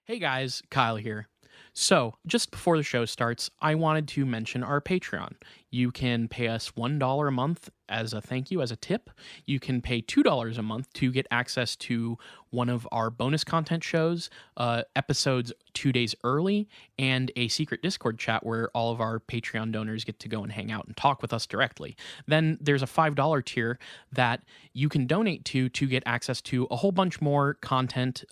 Hey guys, Kyle here. So, just before the show starts, I wanted to mention our Patreon. You can pay us $1 a month as a thank you, as a tip. You can pay $2 a month to get access to one of our bonus content shows, episodes 2 days early, and a secret Discord chat where all of our Patreon donors get to go and hang out and talk with us directly. Then there's a $5 tier that you can donate to get access to a whole bunch more content.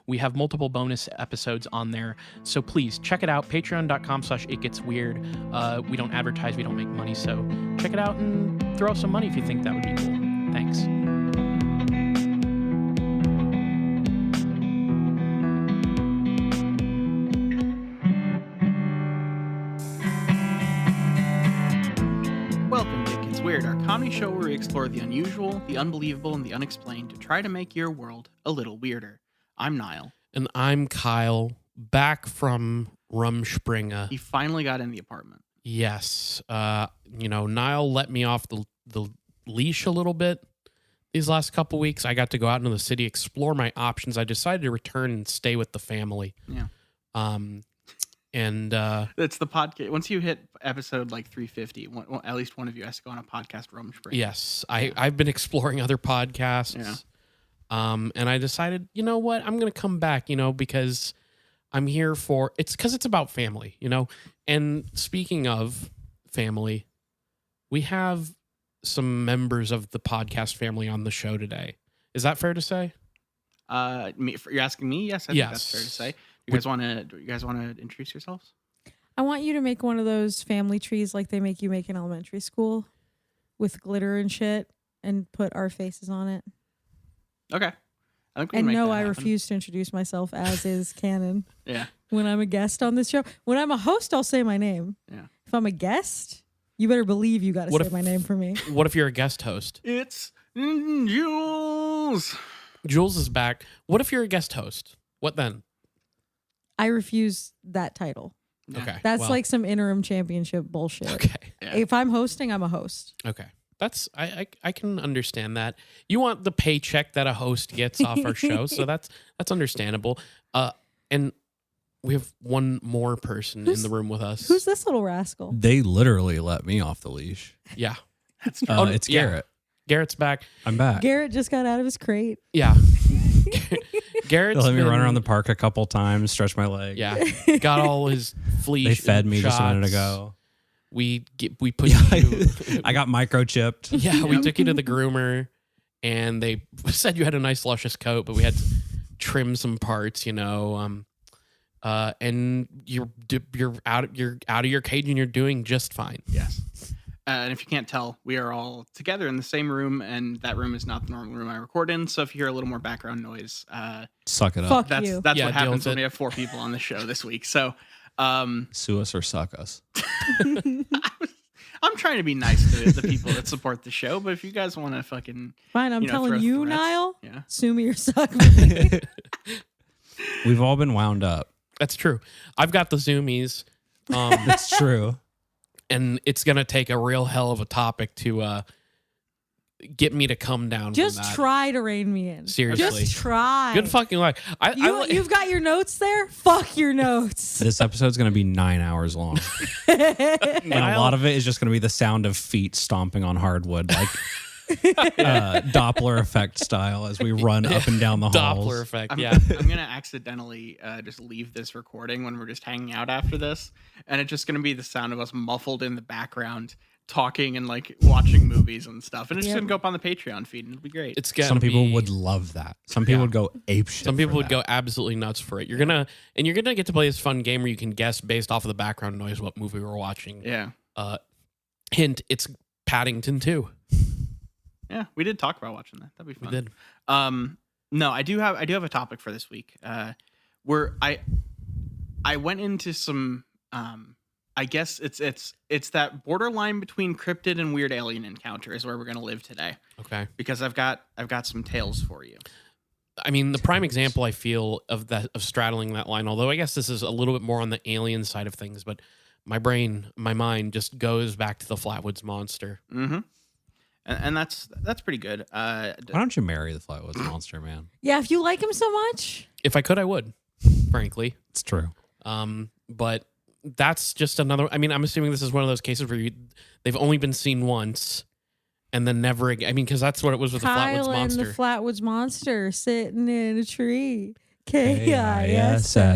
We have multiple bonus episodes on there. So please check it out. Patreon.com/itgetsweird. We don't advertise, we don't make money. So check it out and throw some money if you think that would be cool. Thanks. Welcome to It Gets Weird, our comedy show where we explore the unusual, the unbelievable, and the unexplained to try to make your world a little weirder. I'm Niall. And I'm Kyle, back from Rumspringa. He finally got in the apartment. Yes. Niall let me off the leash a little bit these last couple weeks. I got to go out into the city, explore my options. I decided to return and stay with the family. Yeah. It's the podcast. Once you hit episode like 350, at least one of you has to go on a podcast Rumspringa. Yes. I've been exploring other podcasts. Yeah. And I decided, you know what? I'm going to come back, because I'm here because it's about family, And speaking of family, we have some members of the podcast family on the show today. Is that fair to say? You're asking me? Yes, I think that's fair to say. Do you guys want to introduce yourselves? I want you to make one of those family trees like they make you make in elementary school with glitter and shit and put our faces on it. Okay. I refuse to introduce myself as is canon. Yeah. When I'm a guest on this show. When I'm a host, I'll say my name. Yeah. If I'm a guest, you better believe you got to say my name for me. What if you're a guest host? It's Jules. Jules is back. What if you're a guest host? What then? I refuse that title. Yeah. Okay. That's like some interim championship bullshit. Okay. Yeah. If I'm hosting, I'm a host. Okay. That's I can understand that. You want the paycheck that a host gets off our show, so that's understandable. And we have one more person in the room with us. Who's this little rascal? They literally let me off the leash. Yeah. That's It's Garrett. Garrett's back. I'm back. Garrett just got out of his crate. Yeah. Garrett's They let me run around the park a couple times, stretch my leg. Yeah. Got all his flea. They fed me shots. just a minute ago. We put you. I got microchipped. Yeah, we took you to the groomer, and they said you had a nice luscious coat, but we had to trim some parts, and you're out of your cage and you're doing just fine. Yes. And if you can't tell, we are all together in the same room, and that room is not the normal room I record in. So if you hear a little more background noise, Suck it up. Fuck that's you. what Yeah, deal happens with when it. we have 4 people on the show this week. So Sue us or suck us. I'm trying to be nice to the people that support the show, but if you guys want to fucking Fine, I'm throw telling you, threats, Niall. yeah. Sue me or suck me. We've all been wound up. That's true. I've got the zoomies. It's true. And it's going to take a real hell of a topic to get me to come down Just from that. try to rein me in. Seriously. Just try. Good fucking luck. You've got your notes there? Fuck your notes. This episode's going to be 9 hours long. And a lot of it is just going to be the sound of feet stomping on hardwood, like Doppler effect style as we run up and down the halls. Doppler effect, yeah. I'm gonna accidentally just leave this recording when we're just hanging out after this, and it's just gonna be the sound of us muffled in the background talking and like watching movies and stuff, and it's just gonna go up on the Patreon feed and it'll be great. It's gonna Some people be- would love that. Some people would go apeshit. Some people for would that. go absolutely nuts for it. You're gonna get to play this fun game where you can guess based off of the background noise what movie we're watching. Yeah. Hint: it's Paddington 2. Yeah, we did talk about watching that. That'd be fun. We did. No, I do have a topic for this week. Where I went into some I guess it's that borderline between cryptid and weird alien encounter is where we're gonna live today. Okay. Because I've got some tales for you. I mean, the prime example I feel of straddling that line, although I guess this is a little bit more on the alien side of things, but my mind just goes back to the Flatwoods Monster. Mm-hmm. And that's pretty good. Why don't you marry the Flatwoods Monster, man? Yeah, if you like him so much. If I could, I would. frankly. It's true. But that's just another. I mean, I'm assuming this is one of those cases where they've only been seen once, and then never again. I mean, because that's what it was with the Flatwoods Monster. The Flatwoods Monster sitting in a tree.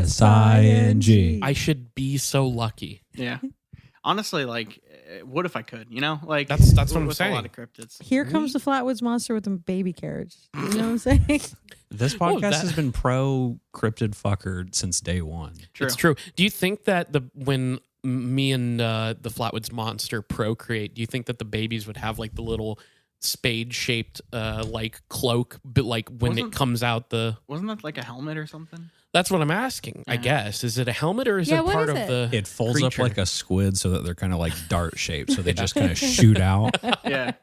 K-I-S-S-I-N-G. I should be so lucky. Yeah. Honestly, like, what if I could? You know, like That's what I'm with saying. A lot of cryptids. Here comes the Flatwoods Monster with a baby carriage. You know what I'm saying? This podcast has been pro cryptid fucker since day one. True. It's true. Do you think that when me and the Flatwoods Monster procreate, do you think that the babies would have like the little spade-shaped like cloak, but like when it comes out wasn't that like a helmet or something? That's what I'm asking. I guess is it a helmet or is Yeah, it what part is of it? the? It folds creature? up like a squid so that they're kind of like dart shaped, so they just kind of shoot out. Yeah.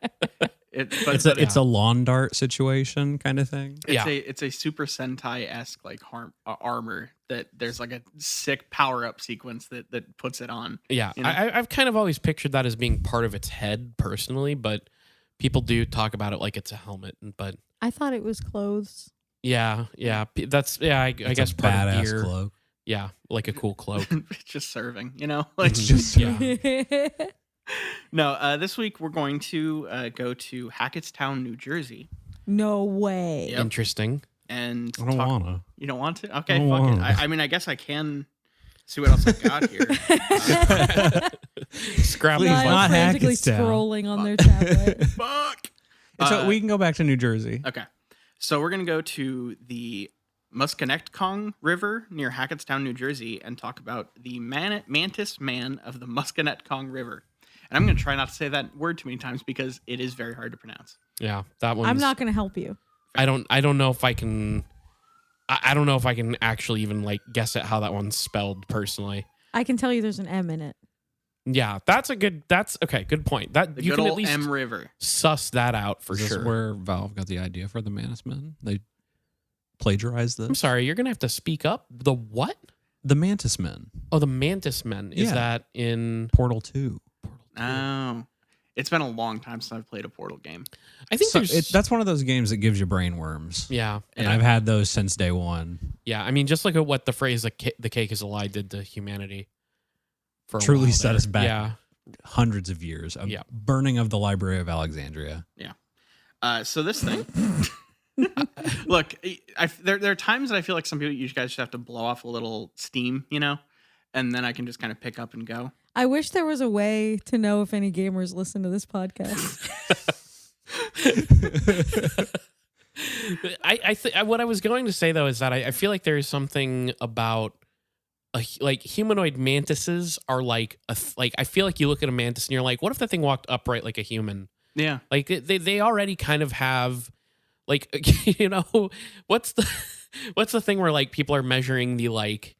It's a lawn dart situation kind of thing. It's a Super Sentai-esque like armor that there's like a sick power-up sequence that puts it on. Yeah, you know? I've kind of always pictured that as being part of its head personally, but people do talk about it like it's a helmet. But I thought it was clothes. yeah, that's I guess a part of badass gear. cloak. Yeah, like a cool cloak. It's just serving, you know? Like, It's just yeah. No, this week we're going to go to Hackettstown, New Jersey. No way. Yep. Interesting. And I don't wanna. You don't want to? Okay, I don't fuck it. wanna. I mean, I guess I can see what else I got here. Scrap Please, these I'm not frantically Hackettstown. scrolling on their tablet. Fuck. So we can go back to New Jersey. Okay. So we're going to go to the Musconetcong River near Hackettstown, New Jersey, and talk about the Mantis man of the Musconetcong River. And I'm going to try not to say that word too many times because it is very hard to pronounce. Yeah, that one. I'm not going to help you. I don't know if I can. I don't know if I can actually even like guess at how that one's spelled personally. I can tell you there's an M in it. Yeah, that's okay. Good point. That The you good can at old least M River. suss that out for Is this sure. where Valve got the idea for the Mantis Men? They plagiarized this? I'm sorry, you're gonna have to speak up. The what? The Mantis Men. Oh, the Mantis Men. Is Yeah. that in Portal 2. Oh. It's been a long time since I've played a Portal game. I think So there's. that's one of those games that gives you brain worms. Yeah, And I've had those since day one. yeah. I mean, just look at what the phrase "the cake is a lie" did to humanity. For a Truly while set there. us back. Yeah, Hundreds of years of Yeah. burning of the Library of Alexandria. So this thing, look, there are times that I feel like you guys just have to blow off a little steam, you know, and then I can just kind of pick up and go. I wish there was a way to know if any gamers listen to this podcast. What I was going to say though is that I feel like there is something about like humanoid mantises are like like I feel like you look at a mantis and you're like, what if that thing walked upright like a human? Yeah. Like they already kind of have like you know what's the thing where like people are measuring the like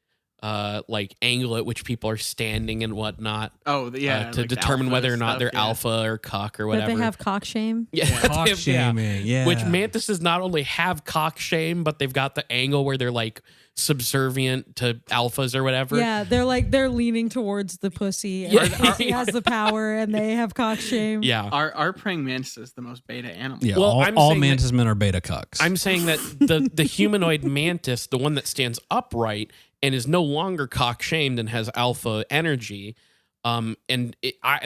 angle at which people are standing and whatnot. Oh, yeah. To like the determine alpha whether or not stuff, they're yeah. alpha or cock or But whatever. they have cock shame. yeah, Cock they have- shaming, yeah. Which mantises not only have cock shame, but they've got the angle where they're like subservient to alphas or whatever. Yeah, they're leaning towards the pussy. And Yeah. the pussy has the power, and they have cock shame. Yeah. Our praying mantis is the most beta animal. Yeah, Well, I'm all saying that- Mantis Men are beta cucks. I'm saying that the humanoid mantis, the one that stands upright and is no longer cock shamed and has alpha energy, and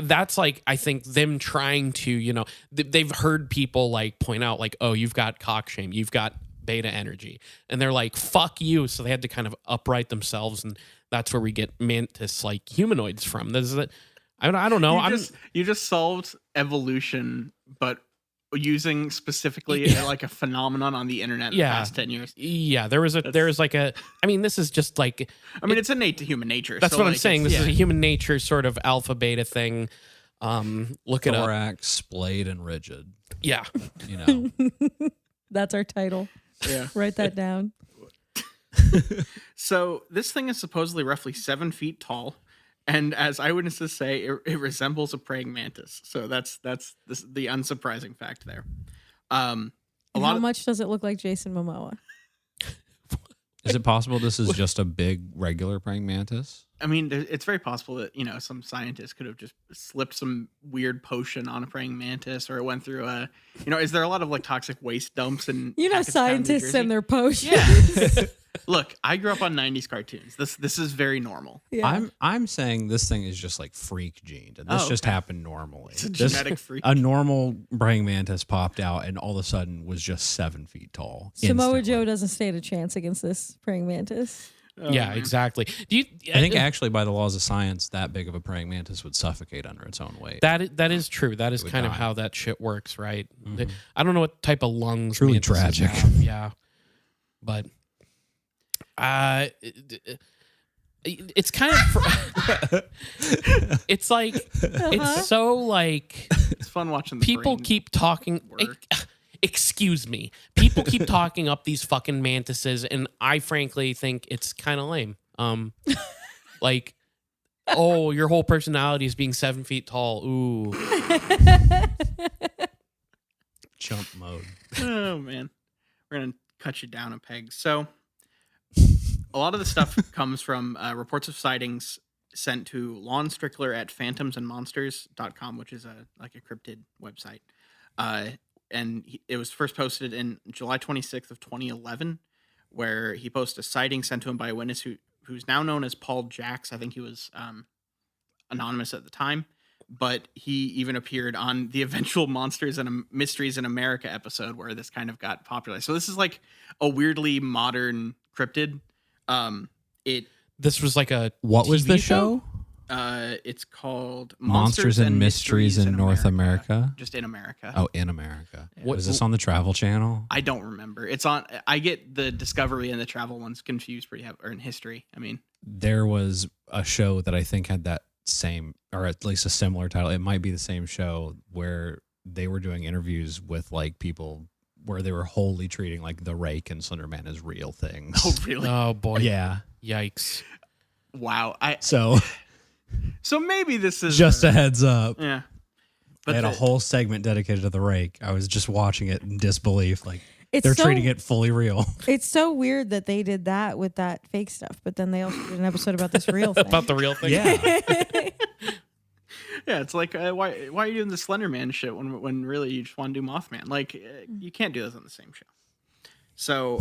that's like I think them trying to, you know, they've heard people like point out like, oh, you've got cock shame, you've got beta energy, and they're like, fuck you, so they had to kind of upright themselves, and that's where we get mantis like humanoids from. This is it. I don't know. You just solved evolution, but using specifically like a phenomenon on the internet in the past 10 years. Yeah, there was like a. I mean, this is just like. I mean, it's innate to human nature. That's so, what I'm like, saying. This yeah. is a human nature sort of alpha beta thing. Look it up. Thorax, splayed, and rigid. Yeah. You know. That's our title. Yeah. Write that down. So this thing is supposedly roughly 7 feet tall, and as eyewitnesses say, it resembles a praying mantis. So that's the unsurprising fact there. And how much does it look like Jason Momoa? Is it possible this is just a big regular praying mantis? I mean, it's very possible that some scientist could have just slipped some weird potion on a praying mantis, or it went through a. Is there a lot of like toxic waste dumps and scientists and their potions? Yeah. Look, I grew up on '90s cartoons. This is very normal. Yeah. I'm saying this thing is just like freak gened, and this just happened normally. It's a genetic freak. A normal praying mantis popped out, and all of a sudden was just 7 feet tall. Samoa instantly. Joe doesn't stand a chance against this praying mantis. Yeah, man. exactly. I think actually, by the laws of science, that big of a praying mantis would suffocate under its own weight. that is true. That is It would kind of die. how that shit works, right? Mhm. I don't know what type of lungs. Truly mantises tragic. have, yeah, but it's kind of. It's like it's so like It's fun watching the people brain keep talking. work. Excuse me. People keep talking up these fucking mantises, and I frankly think it's kind of lame. Like, oh, your whole personality is being 7 feet tall. Ooh. Jump mode. Oh man, we're gonna cut you down a peg. So, a lot of the stuff comes from reports of sightings sent to Lon Strickler at phantomsandmonsters.com, which is a cryptid website. And it was first posted in July 26th of 2011, where he posted a sighting sent to him by a witness who's now known as Paul Jacks. I think he was anonymous at the time, but he even appeared on the eventual Monsters and Mysteries in America episode where this kind of got popular. So this is like a weirdly modern cryptid. This was like a What was TV the show? It's called Monsters and Mysteries in North America. Just in America. Oh, in America. What- Was this on the Travel Channel? I don't remember. It's on. I get the Discovery and the Travel ones confused pretty heavy, or in History. I mean, There was a show that I think had that same, or at least a similar title. It might be the same show where they were doing interviews with like people where they were wholly treating like the Rake and Slenderman as real things. oh really? Oh boy. Yeah. Yikes. Wow. So Maybe this is just a heads up. yeah. They had a the- whole segment dedicated to the Rake. I was just watching it in disbelief. Like It's they're so, treating it fully real. It's so weird that they did that with that fake stuff, but then they also did an episode about this real thing. About the real thing. Yeah. Yeah, it's like why are you doing the Slenderman shit when really you just want to do Mothman? Like you can't do this on the same show. So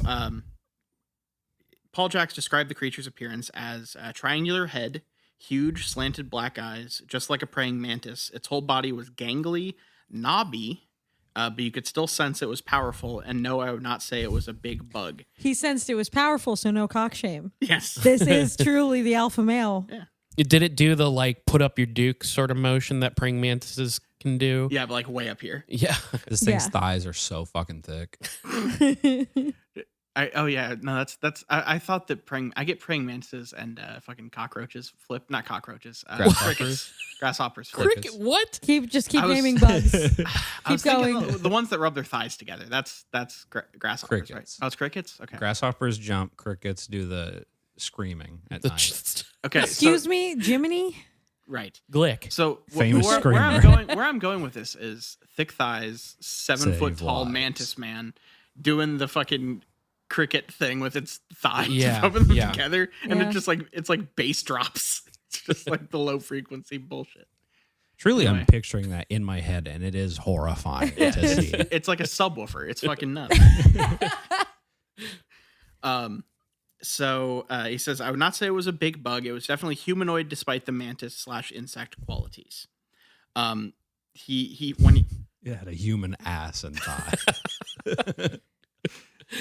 Paul Jacks described the creature's appearance as a triangular head, huge slanted black eyes, just like a praying mantis. Its whole body was gangly, knobby, but you could still sense it was powerful. And no, I would not say it was a big bug. He sensed it was powerful, so no cock shame. Yes. This is truly the alpha male. Yeah. Did it do the like put up your duke sort of motion that praying mantises can do? Yeah, but like way up here. Yeah. This thing's Yeah. thighs are so fucking thick. I thought that I get praying mantises and fucking cockroaches not cockroaches, Grasshoppers. grasshoppers. Cricket. What? keep I was- naming bugs. I was Keep thinking going. the ones that rub their thighs together. That's grasshoppers, Crickets. right? Oh, it's crickets. Okay. Grasshoppers jump, crickets do the screaming at The night. Okay. Excuse me, Jiminy? Right. Glick. So Famous where I'm screamer. going, where I'm going with this is thick thighs, 7 foot Save tall lives. mantis man doing the fucking cricket thing with its thighs, Yeah, rubbing them yeah. together, and Yeah. it's like bass drops. It's just like the low frequency bullshit. Truly, Anyway. I'm picturing that in my head, and it is horrifying to see. It's like a subwoofer. It's fucking nuts. So he says, I would not say it was a big bug. It was definitely humanoid, despite the mantis/insect qualities. When he It had a human ass and thigh.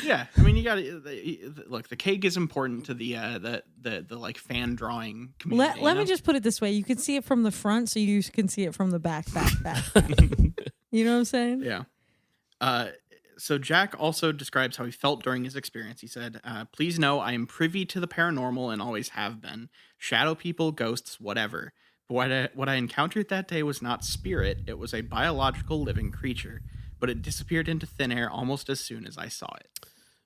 yeah, I mean, you got to look. The cake is important to the like fan drawing community. Let me just put it this way. You can see it from the front, so you can see it from the back. You know what I'm saying? Yeah. So Jack also describes how he felt during his experience. He said, please know I am privy to the paranormal and always have been. Shadow people, ghosts, whatever. But what I encountered that day was not spirit. It was a biological living creature. But it disappeared into thin air almost as soon as I saw it.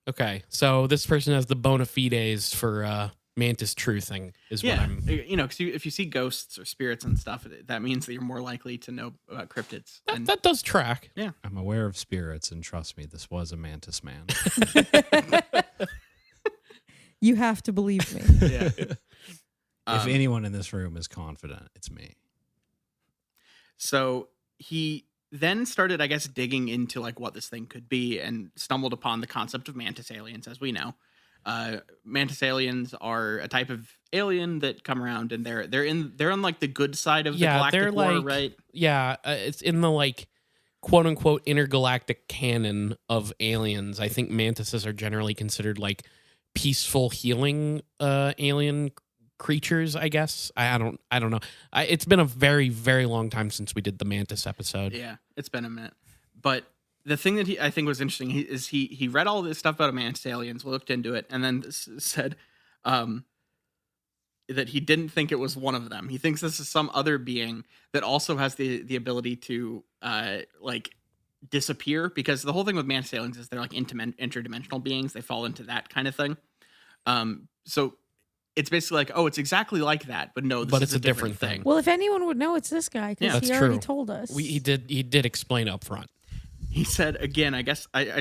Okay. So this person has the bona fides for mantis truthing is what Yeah, I'm. because if you see ghosts or spirits and stuff, that means that you're more likely to know about cryptids. And That does track. I'm aware of spirits, and trust me, this was a mantis man. You have to believe me. yeah. If anyone in this room is confident, it's me. So he then started, I guess, digging into like what this thing could be, and stumbled upon the concept of mantis aliens, as we know. Mantis aliens are a type of alien that come around, and they're on like the good side of the galactic war, right? Yeah, it's in the like quote unquote intergalactic canon of aliens. I think mantises are generally considered like peaceful, healing alien creatures, I guess. I don't know. It's been a very, very long time since we did the Mantis episode. Yeah, it's been a minute. But the thing that I think was interesting is he read all this stuff about mantis aliens, looked into it, and then said that he didn't think it was one of them. He thinks this is some other being that also has the ability to like disappear, because the whole thing with mantis aliens is they're like interdimensional beings. They fall into that kind of thing. So it's basically like, oh, it's exactly like that, but no, this is a different thing. Well, if anyone would know, it's this guy, because that's he already true. told us. He did explain up front. He said, again, I guess I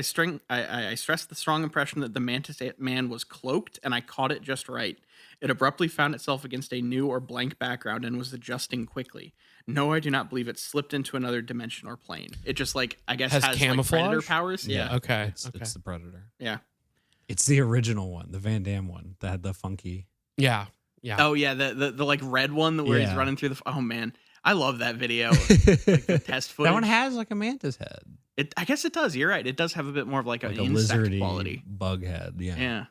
stressed the strong impression that the mantis man was cloaked, and I caught it just right. It abruptly found itself against a new or blank background and was adjusting quickly. No, I do not believe it slipped into another dimension or plane. It just, like, I guess has camouflage? like predator powers. Yeah. Okay. It's the Predator. Yeah. It's the original one, the Van Damme one that had the funky. Yeah. Oh yeah, the like red one where he's running through the. Oh man, I love that video. Like the test footage. That one has like a mantis head. I guess it does. You're right. It does have a bit more of like an a insect lizardy quality. bug head. Yeah. Yeah.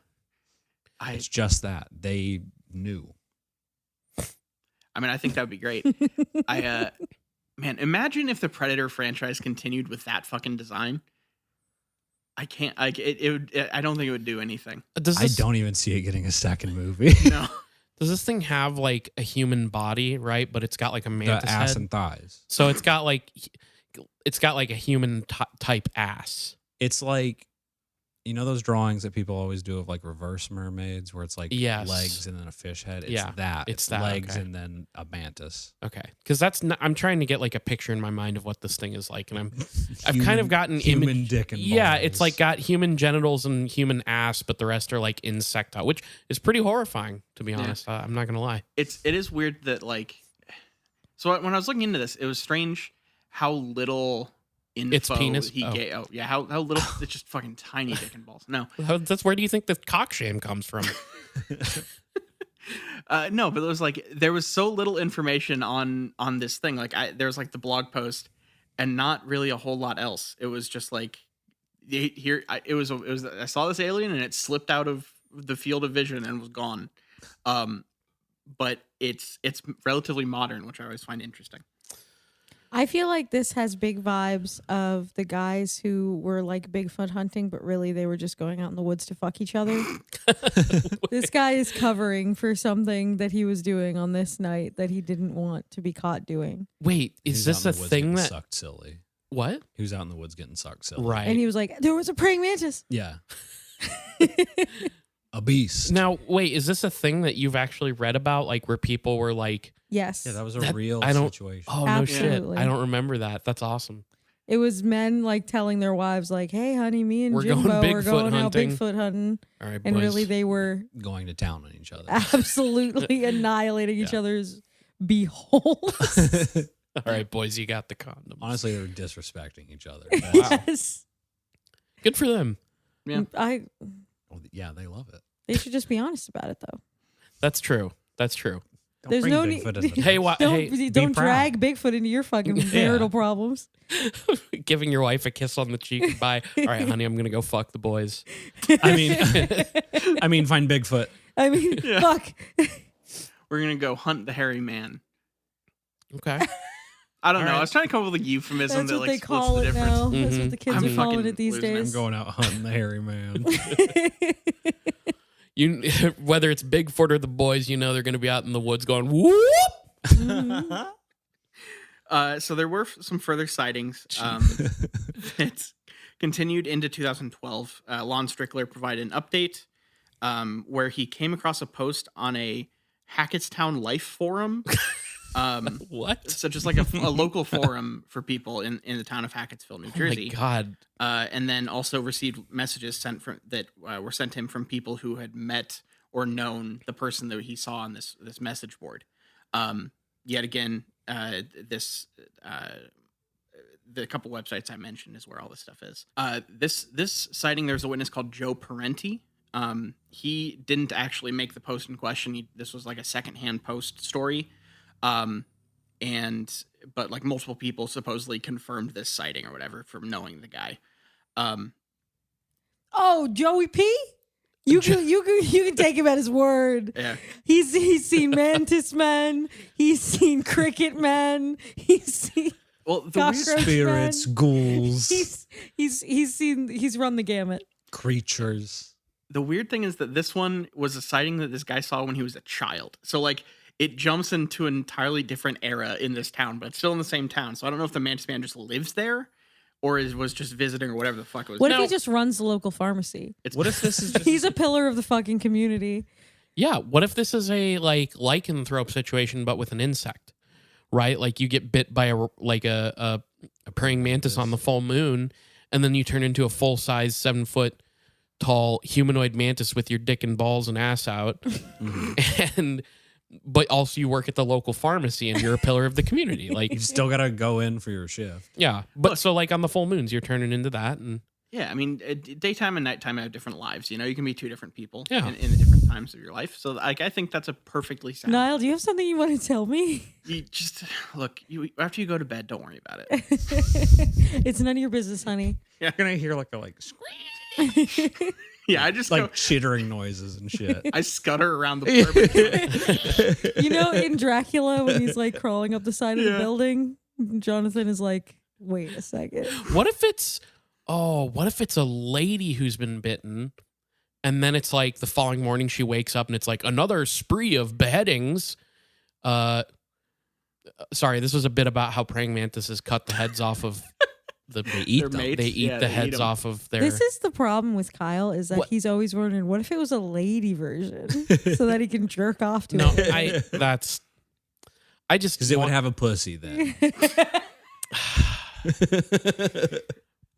It's just that they knew. I mean, I think that would be great. Man, imagine if the Predator franchise continued with that fucking design. I can't. Like it would. I don't think it would do anything. I don't even see it getting a second movie. No. Does this thing have like a human body, right? But it's got like a mantis The ass head. and thighs. So it's got like a human type ass. It's like, you know those drawings that people always do of like reverse mermaids, where it's like Yes. legs and then a fish head. It's Yeah, that. it's It's that, legs okay. and then a mantis. Okay, because that's not, I'm trying to get like a picture in my mind of what this thing is like, and I've kind of gotten human dick and yeah, balls. it's like got human genitals and human ass, but the rest are like insectile, which is pretty horrifying, to be honest. I'm not gonna lie. It is weird that like. So when I was looking into this, it was strange how little info Its penis? he Oh. gave. Oh yeah, how little. It's just fucking tiny dick and balls. No. That's where do you think the cock shame comes from? No, but it was like there was so little information on this thing. Like there was like the blog post, and not really a whole lot else. It was just like it was I saw this alien and it slipped out of the field of vision and was gone. But it's relatively modern, which I always find interesting. I feel like this has big vibes of the guys who were like Bigfoot hunting, but really they were just going out in the woods to fuck each other. This guy is covering for something that he was doing on this night that he didn't want to be caught doing. Wait, He is was out this in a the woods thing getting that sucked silly? what? He was out in the woods getting sucked silly. Right. And he was like, there was a praying mantis. Yeah. A beast. Now, wait, is this a thing that you've actually read about, like where people were like, Yes. Yeah, that was a That- real I don't- situation. oh Absolutely. no shit, I don't remember that. That's awesome. It was men like telling their wives like, hey, honey, me and We're going Jimbo are Bigfoot going out hunting." Bigfoot hunting. All right, And boys. really they were Going to town on each other. absolutely annihilating each other's beholes. All right, boys, you got the condom. Honestly, they were disrespecting each other. Yes. Good for them. Yeah. Yeah, they love it. They should just be honest about it though. That's true. That's true. Don't There's bring no Bigfoot need- into Hey, this. hey, Don't proud. drag Bigfoot into your fucking marital problems. giving your wife a kiss on the cheek goodbye. All right, honey, I'm gonna go fuck the boys. I mean, find Bigfoot. I mean, Yeah. fuck. We're gonna go hunt the hairy man. Okay. I don't know. All right. I was trying to come up with a euphemism That's that what like they splits call the it difference. now. That's Mhm. what the kids I'm are calling fucking it these losing it. I'm days. going out hunting the hairy man. You whether it's Bigfoot or the boys, you know they're gonna be out in the woods going whoop. So there were some further sightings. It continued into 2012. Lon Strickler provided an update where he came across a post on a Hackettstown Life forum. What? So just like a local forum for people in the town of Hackettsville, New Jersey. Oh my god. And then also received messages sent from that were sent to him from people who had met or known the person that he saw on this message board. Yet again, the couple websites I mentioned is where all this stuff is. This sighting, there's a witness called Joe Parenti. He didn't actually make the post in question. This was like a secondhand post story. But like multiple people supposedly confirmed this sighting or whatever from knowing the guy. Oh, Joey P? You can take him at his word. Yeah. He's seen Mantis men. He's seen Cricket men. He's seen Well, the Cockroach weird, Spirits, men. ghouls, He's run the gamut. creatures. the weird thing is that this one was a sighting that this guy saw when he was a child. So like it jumps into an entirely different era in this town, but it's still in the same town. So I don't know if the Mantis Man just lives there or was just visiting or whatever the fuck it was. What if he just runs the local pharmacy? What if this is just He's a pillar of the fucking community. Yeah, what if this is a like lycanthrope situation but with an insect? Right? Like you get bit by a praying mantis on the full moon, and then you turn into a full-size 7-foot tall humanoid mantis with your dick and balls and ass out. But also you work at the local pharmacy and you're a pillar of the community. Like you still gotta go in for your shift? yeah, but so like on the full moons you're turning into that, and Yeah, I mean, daytime and nighttime have different lives. You know, you can be two different people Yeah. in the different times of your life. So like, I think that's a perfectly sound. Niall, do you have something you want to tell me? You just look. After you go to bed, don't worry about it. It's none of your business, honey. You're gonna hear like a Yeah, I just like chittering noises and shit. I scutter around the apartment. You know, in Dracula, when he's like crawling up the side of the Yeah. building, Jonathan is like, wait a second. what if it's a lady who's been bitten, and then it's like the following morning she wakes up and it's like another spree of beheadings. Sorry, this was a bit about how praying mantises cut the heads off of the Their them. mates. They eat Yeah, the they eat heads 'em. off of their. This is the problem with Kyle, is that What? he's always wondering, what if it was a lady version so that he can jerk off to no, it? I just Because it would want- have a pussy then.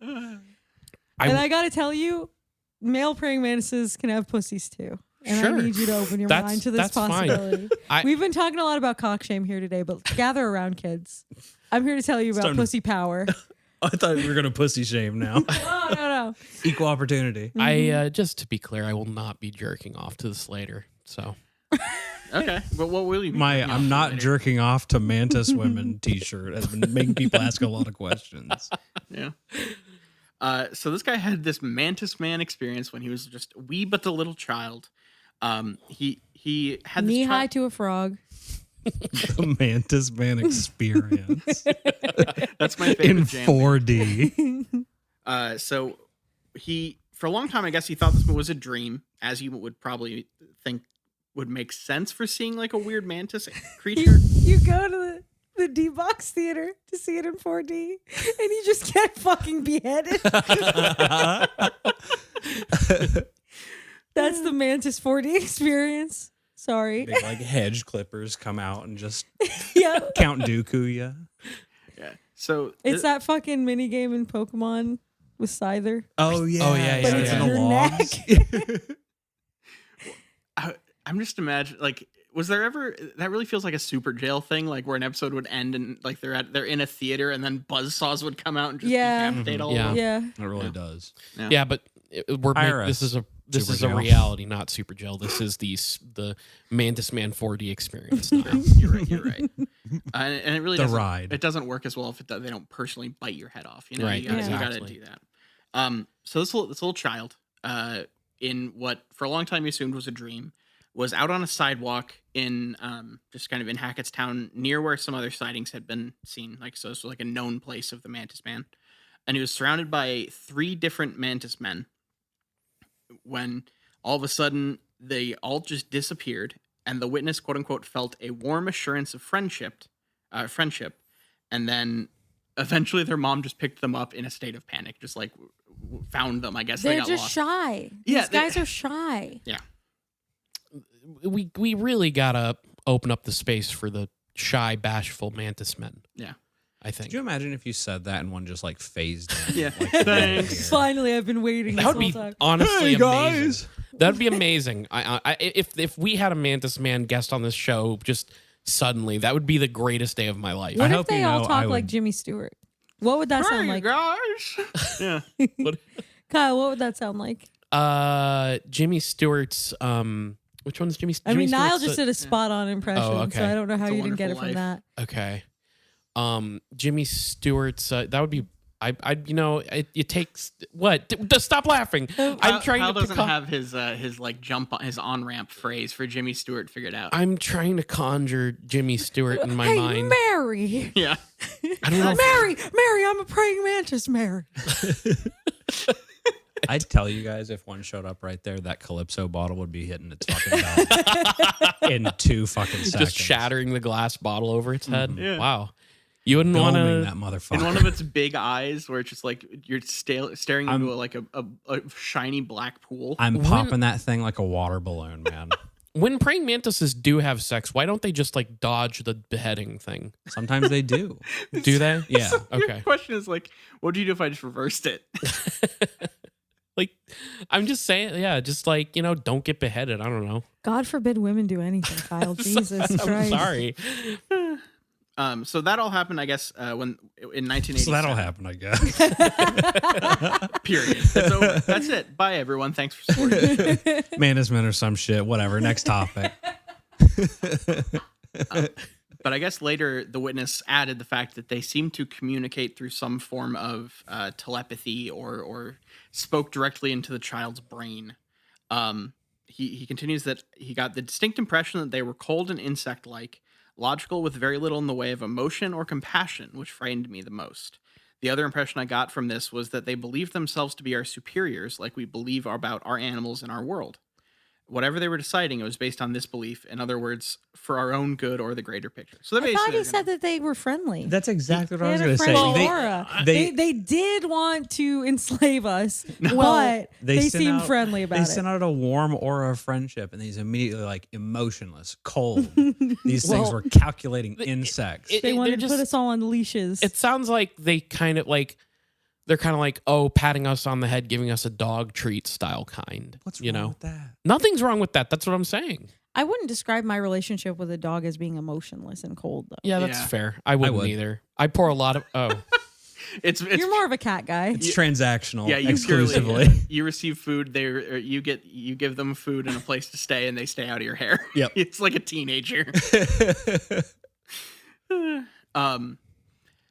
And I gotta tell you, male praying mantises can have pussies too. And Sure. I need you to open your That's- mind to this that's fine. possibility. We've been talking a lot about cock shame here today, but gather around, kids. I'm here to tell you about Starting to- pussy power. I thought we were gonna pussy shame now. No. Equal opportunity. I just to be clear, I will not be jerking off to this later. So Okay, but what will you? Be My jerking off I'm to not later? jerking off to Mantis Women T-shirt has been making people ask a lot of questions. Yeah. So this guy had this Mantis Man experience when he was just a wee but a little child. He had this Knee high child- to a frog. The Mantis Man experience That's my favorite in jam. 4D. So he, for a long time, I guess he thought this was a dream, as you would probably think would make sense for seeing like a weird mantis creature. You go to the D-Box theater to see it in 4D, and you just get fucking beheaded. That's the Mantis 4D experience. Sorry. Big, like hedge clippers come out and just Yeah. Count Dooku ya. Yeah. So It's that fucking mini game in Pokemon with Scyther. Oh yeah. Oh, yeah, But yeah, it's yeah. in your neck. I'm just imagining, like, was there ever that really feels like a super jail thing, like where an episode would end and like they're in a theater and then buzzsaws would come out and just Yeah. decapitate all Yeah. of them. Yeah. It really Yeah. does. yeah, but IRS, this is a Supergel. reality, not super gel. This is the Mantis Man 4D experience now. You're right. You're right. And it really The doesn't, ride. It doesn't work as well if they don't personally bite your head off. You know, Right, you gotta exactly. do that. So this little child, in what for a long time he assumed was a dream, was out on a sidewalk in just kind of in Hackett's Town, near where some other sightings had been seen. Like so like a known place of the Mantis Man, and he was surrounded by 3 different Mantis men. When all of a sudden they all just disappeared, and the witness, quote unquote, felt a warm assurance of friendship, and then eventually their mom just picked them up in a state of panic, just like found them. I guess they They're got just lost. shy. Yeah, These guys are shy. We really gotta open up the space for the shy, bashful Mantis men. Yeah. I think. Could you imagine if you said that and one just like phased in? Yeah. Like, Thanks. Finally, I've been waiting this That would whole be time. honestly Hey, amazing. guys. That'd be amazing. If we had a Mantis Man guest on this show, just suddenly, that would be the greatest day of my life. What I if hope they you all know talk I like would- Jimmy Stewart? What would that sound Hey, like? guys. Yeah. Kyle, what would that sound like? Jimmy Stewart's which one's Jimmy? I mean, Jimmy Niall Stewart's just did a spot on impression, okay. so I don't know how It's a you didn't get it Wonderful from Life. that. Okay. Jimmy Stewart's that would be it takes what? Stop laughing. I'm trying Kyle to doesn't have his like his on ramp phrase for Jimmy Stewart figured out. I'm trying to conjure Jimmy Stewart in my Hey, mind. Mary! Yeah. I don't know. if- Mary, I'm a praying mantis, Mary. I'd tell you guys if one showed up right there, that Calypso bottle would be hitting its fucking bell in 2 fucking seconds. just shattering the glass bottle over its head. Yeah. Wow. You wouldn't want Doming to. that motherfucker. In one of its big eyes, where it's just like you're staring I'm- into a shiny black pool. I'm When- popping that thing like a water balloon, man. When praying mantises do have sex, why don't they just like dodge the beheading thing? Sometimes they do. Do they? Yeah. Your Okay. question is like, what do you do if I just reversed it? Like, I'm just saying, yeah, just like, don't get beheaded. I don't know. God forbid women do anything, Kyle. Jesus I'm Christ. sorry. So that all happened, I guess, when in 1987. So that'll happen, I guess. Period. It's over. That's it. Bye, everyone. Thanks for supporting. Mantis men or some shit. Whatever. Next topic. But I guess later the witness added the fact that they seemed to communicate through some form of telepathy or spoke directly into the child's brain. He continues that he got the distinct impression that they were cold and insect-like, logical with very little in the way of emotion or compassion, which frightened me the most. The other impression I got from this was that they believed themselves to be our superiors, like we believe about our animals in our world. Whatever they were deciding, it was based on this belief. In other words, for our own good or the greater picture. So they I thought basically he said that they were friendly. That's exactly what They I was had going a to say. friendly They- aura. they- They did want to enslave us, No. but they sent seemed out- friendly about They it. sent out a warm aura of friendship, and he's immediately like emotionless, cold. These things Well, were calculating insects. it- They they're wanted to just- put us all on leashes. It sounds like they kind of like, they're kind of like, oh, patting us on the head, giving us a dog treat style kind. What's you wrong know? with that? Nothing's wrong with that. That's what I'm saying. I wouldn't describe my relationship with a dog as being emotionless and cold, though. Yeah, that's Yeah. fair. I wouldn't would. either. I pour a lot of. Oh, it's You're more of a cat guy. It's transactional, yeah, you exclusively. purely, you receive food. You give them food and a place to stay, and they stay out of your hair. Yep. It's like a teenager.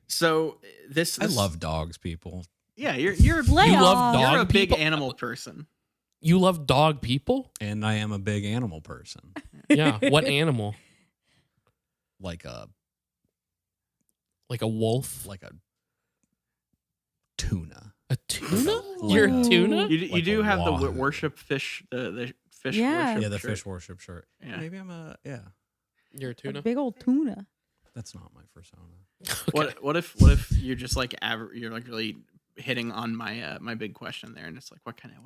So this I love dogs, people. Yeah, you're Lay You love off. dog you're a big people? animal person. you love dog people? And I am a big animal person. Yeah. What animal? Like a wolf? like a tuna. A tuna? Like You're a- a tuna? You Like do a have the wahoo. worship fish, the fish Yeah. worship. Yeah, the shirt. fish worship shirt. Yeah. Maybe I'm a You're a A tuna? big old tuna. That's not my persona. Okay. What if you're just like you're like really hitting on my my big question there, and it's like what kind of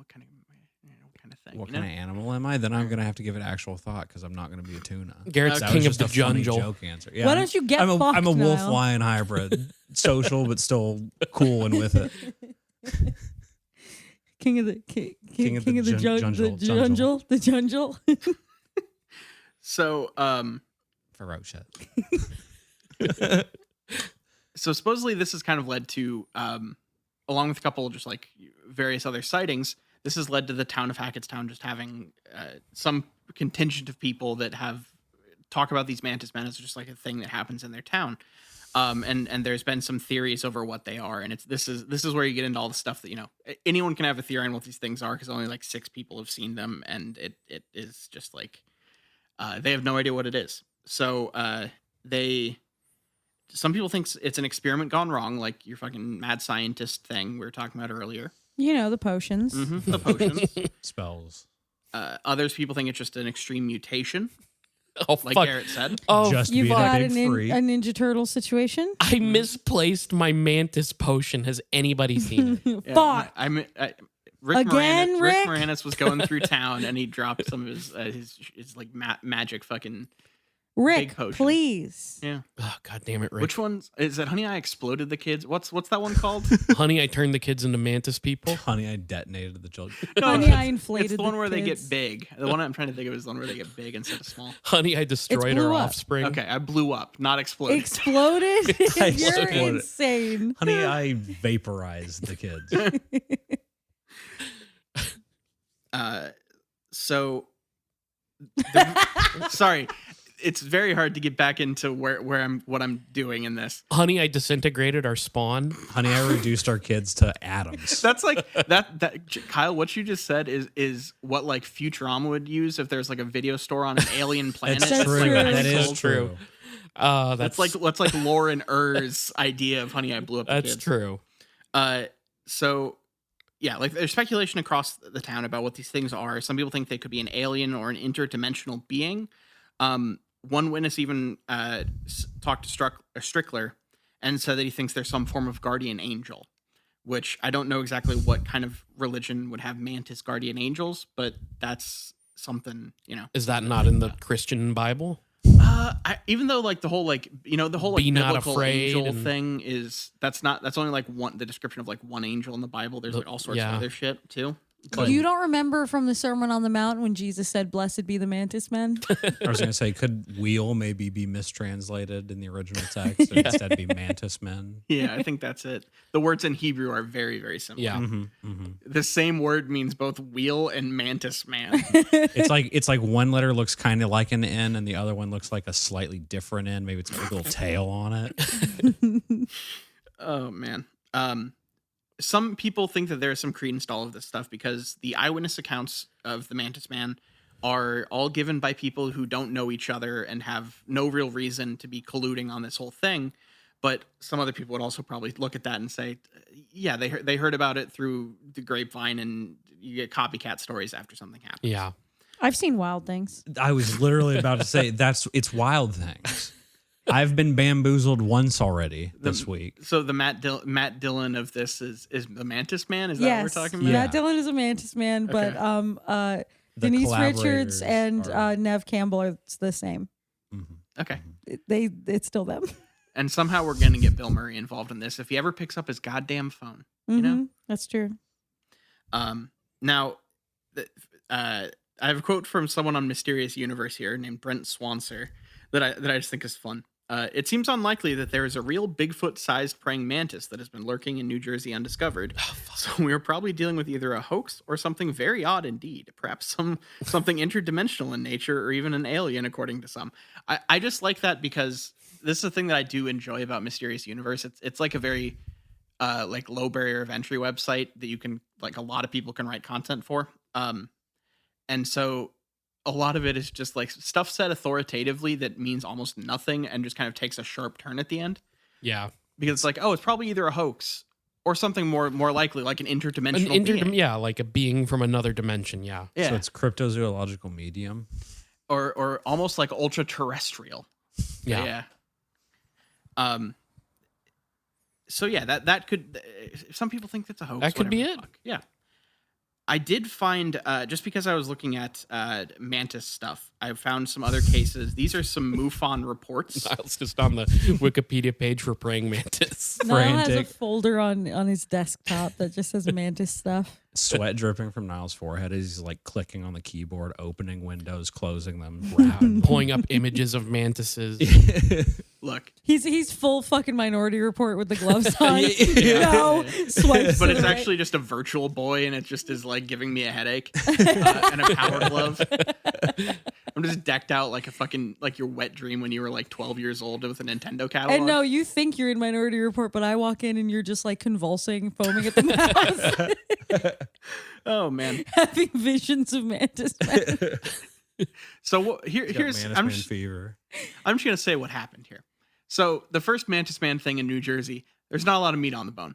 thing? What you kind know? of animal am I? Then I'm gonna have to give it actual thought because I'm not gonna be a tuna. Garrett's That king was of the just a funny jungle. joke answer. Yeah, Why I'm- don't you get I'm a fucked, wolf Niall? lion hybrid, social but still cool and with it. King of the King of the jungle. the jungle. So Ferocious. so supposedly this has kind of led to along with a couple just like various other sightings, this has led to the town of Hackettstown just having some contingent of people that have talk about these mantis men as just like a thing that happens in their town. And there's been some theories over what they are, and this is where you get into all the stuff that anyone can have a theory on what these things are because only like 6 people have seen them, and it is just like they have no idea what it is. So some people think it's an experiment gone wrong, like your fucking mad scientist thing we were talking about earlier. The potions. The potions. Spells. Others people think it's just an extreme mutation, Oh, like fuck. Garrett said. Oh, Just You've being a got big free. a Ninja Turtle situation. I misplaced my mantis potion. Has anybody seen it? Yeah, Fuck. Rick Again, Moranis, Rick? Moranis was going through town and he dropped some of his like magic fucking Rick, big potion. please. Yeah. Oh, God damn it, Rick. Which one's is it? Honey, I Exploded the Kids. What's that one called? Honey, I turned the kids into mantis people. Honey, I detonated the children. Honey, I inflated It's the one where they kids. get big. The one I'm trying to think of is the one where they get big instead of small. Honey, I destroyed blew our up. offspring. Okay, I blew up, not exploded. Exploded? I You're exploded. insane. Honey, I vaporized the kids. So, sorry, it's very hard to get back into what I'm doing in this. Honey, I disintegrated our spawn. Honey, I reduced our kids to atoms. That's like that Kyle, what you just said is what like Futurama would use if there's like a video store on an alien planet. That's That's true. true. That is sold. true. That's like Lauren Er's idea of Honey, I Blew Up the That's Kids. true. So yeah, like there's speculation across the town about what these things are. Some people think they could be an alien or an interdimensional being. One witness even talked to Strickler and said that he thinks there's some form of guardian angel, which I don't know exactly what kind of religion would have mantis guardian angels, but that's something, Is that not in the Christian Bible? even though like the whole like the whole like Be not biblical afraid angel and- thing that's only like the description of like one angel in the Bible. There's like all sorts of other shit too. But You don't remember from the Sermon on the Mount when Jesus said, "Blessed be the mantis men"? I was going to say, could wheel maybe be mistranslated in the original text and instead be mantis men? yeah, I think that's it. The words in Hebrew are very, very similar. Yeah. The same word means both wheel and mantis man. It's like one letter looks kind of like an N and the other one looks like a slightly different N. Maybe it's got a little tail on it. Oh man. Some people think that there's some credence to all of this stuff because the eyewitness accounts of the Mantis Man are all given by people who don't know each other and have no real reason to be colluding on this whole thing. But some other people would also probably look at that and say, yeah, they heard about it through the grapevine, and you get copycat stories after something happens. Yeah. I've seen wild things. I was literally about to say it's wild things. I've been bamboozled once already this week. So the Matt Dillon of this is the Mantis Man? Is that Yes, what we're talking about? Matt Dillon is a mantis man, but The Denise Richards collaborators and are- Nev Campbell are the same. Okay. It's still them. And somehow we're going to get Bill Murray involved in this if he ever picks up his goddamn phone. You know? Mhm, that's true. Now, I have a quote from someone on Mysterious Universe here named Brent Swanser that I just think is fun. It seems unlikely that there is a real Bigfoot-sized praying mantis that has been lurking in New Jersey undiscovered. So we are probably dealing with either a hoax or something very odd indeed. Perhaps something interdimensional in nature, or even an alien, according to some. I just like that because this is the thing that I do enjoy about Mysterious Universe. It's like a very like low barrier of entry website that you can like a lot of people can write content for. And so a lot of it is just like stuff said authoritatively that means almost nothing and just kind of takes a sharp turn at the end. Yeah. Because it's like, oh, it's probably either a hoax or something more likely, like an interdimensional being. Yeah, like a being from another dimension. Yeah. Yeah. So it's cryptozoological medium. or almost like ultra terrestrial. Yeah. So yeah, that could. Some people think that's a hoax. That could be whatever the it. fuck. Yeah. I did find just because I was looking at Mantis stuff, I found some other cases. These are some MUFON reports. Niles just on the Wikipedia page for praying mantis. Niall has a Frantic. folder on his desktop that just says mantis stuff. Sweat dripping from Niles' forehead as he's like clicking on the keyboard, opening windows, closing them. Pulling up images of mantises. Look, He's full fucking Minority Report with the gloves on. Yeah. No, swipes but to it's the right. actually just a virtual boy, and it just is like giving me a headache and a power glove. I'm just decked out like a fucking like your wet dream when you were like 12 years old with a Nintendo catalog. And no, you think you're in Minority Report, but I walk in and you're just like convulsing, foaming at the mouth, Oh man. having visions of mantis men. So here's I'm just fever. gonna say what happened here. So the first Mantis Man thing in New Jersey, there's not a lot of meat on the bone.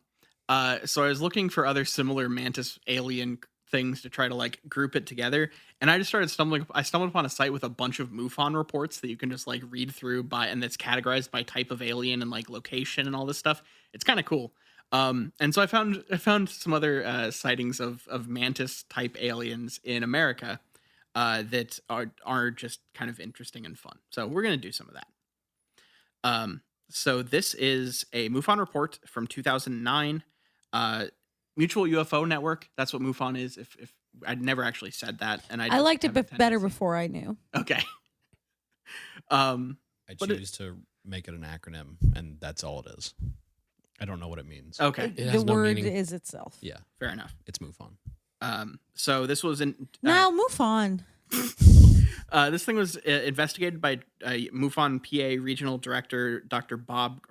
So I was looking for other similar mantis alien things to try to like group it together, and I just started stumbled upon a site with a bunch of MUFON reports that you can just like read through and that's categorized by type of alien and like location and all this stuff. It's kind of cool. And so I found some other sightings of mantis type aliens in America. that are just kind of interesting and fun. So we're gonna do some of that. So this is a MUFON report from 2009. Mutual UFO Network. That's what MUFON is. If I'd never actually said that, and I liked it have a better tendency- before I knew. Okay. I But it- choose to make it an acronym, and that's all it is. I don't know what it means. Okay. It has The no word meaning. is itself. Yeah, Fair enough. it's MUFON. So this was in Now move on. this thing was investigated by MUFON PA Regional Director Dr. Bob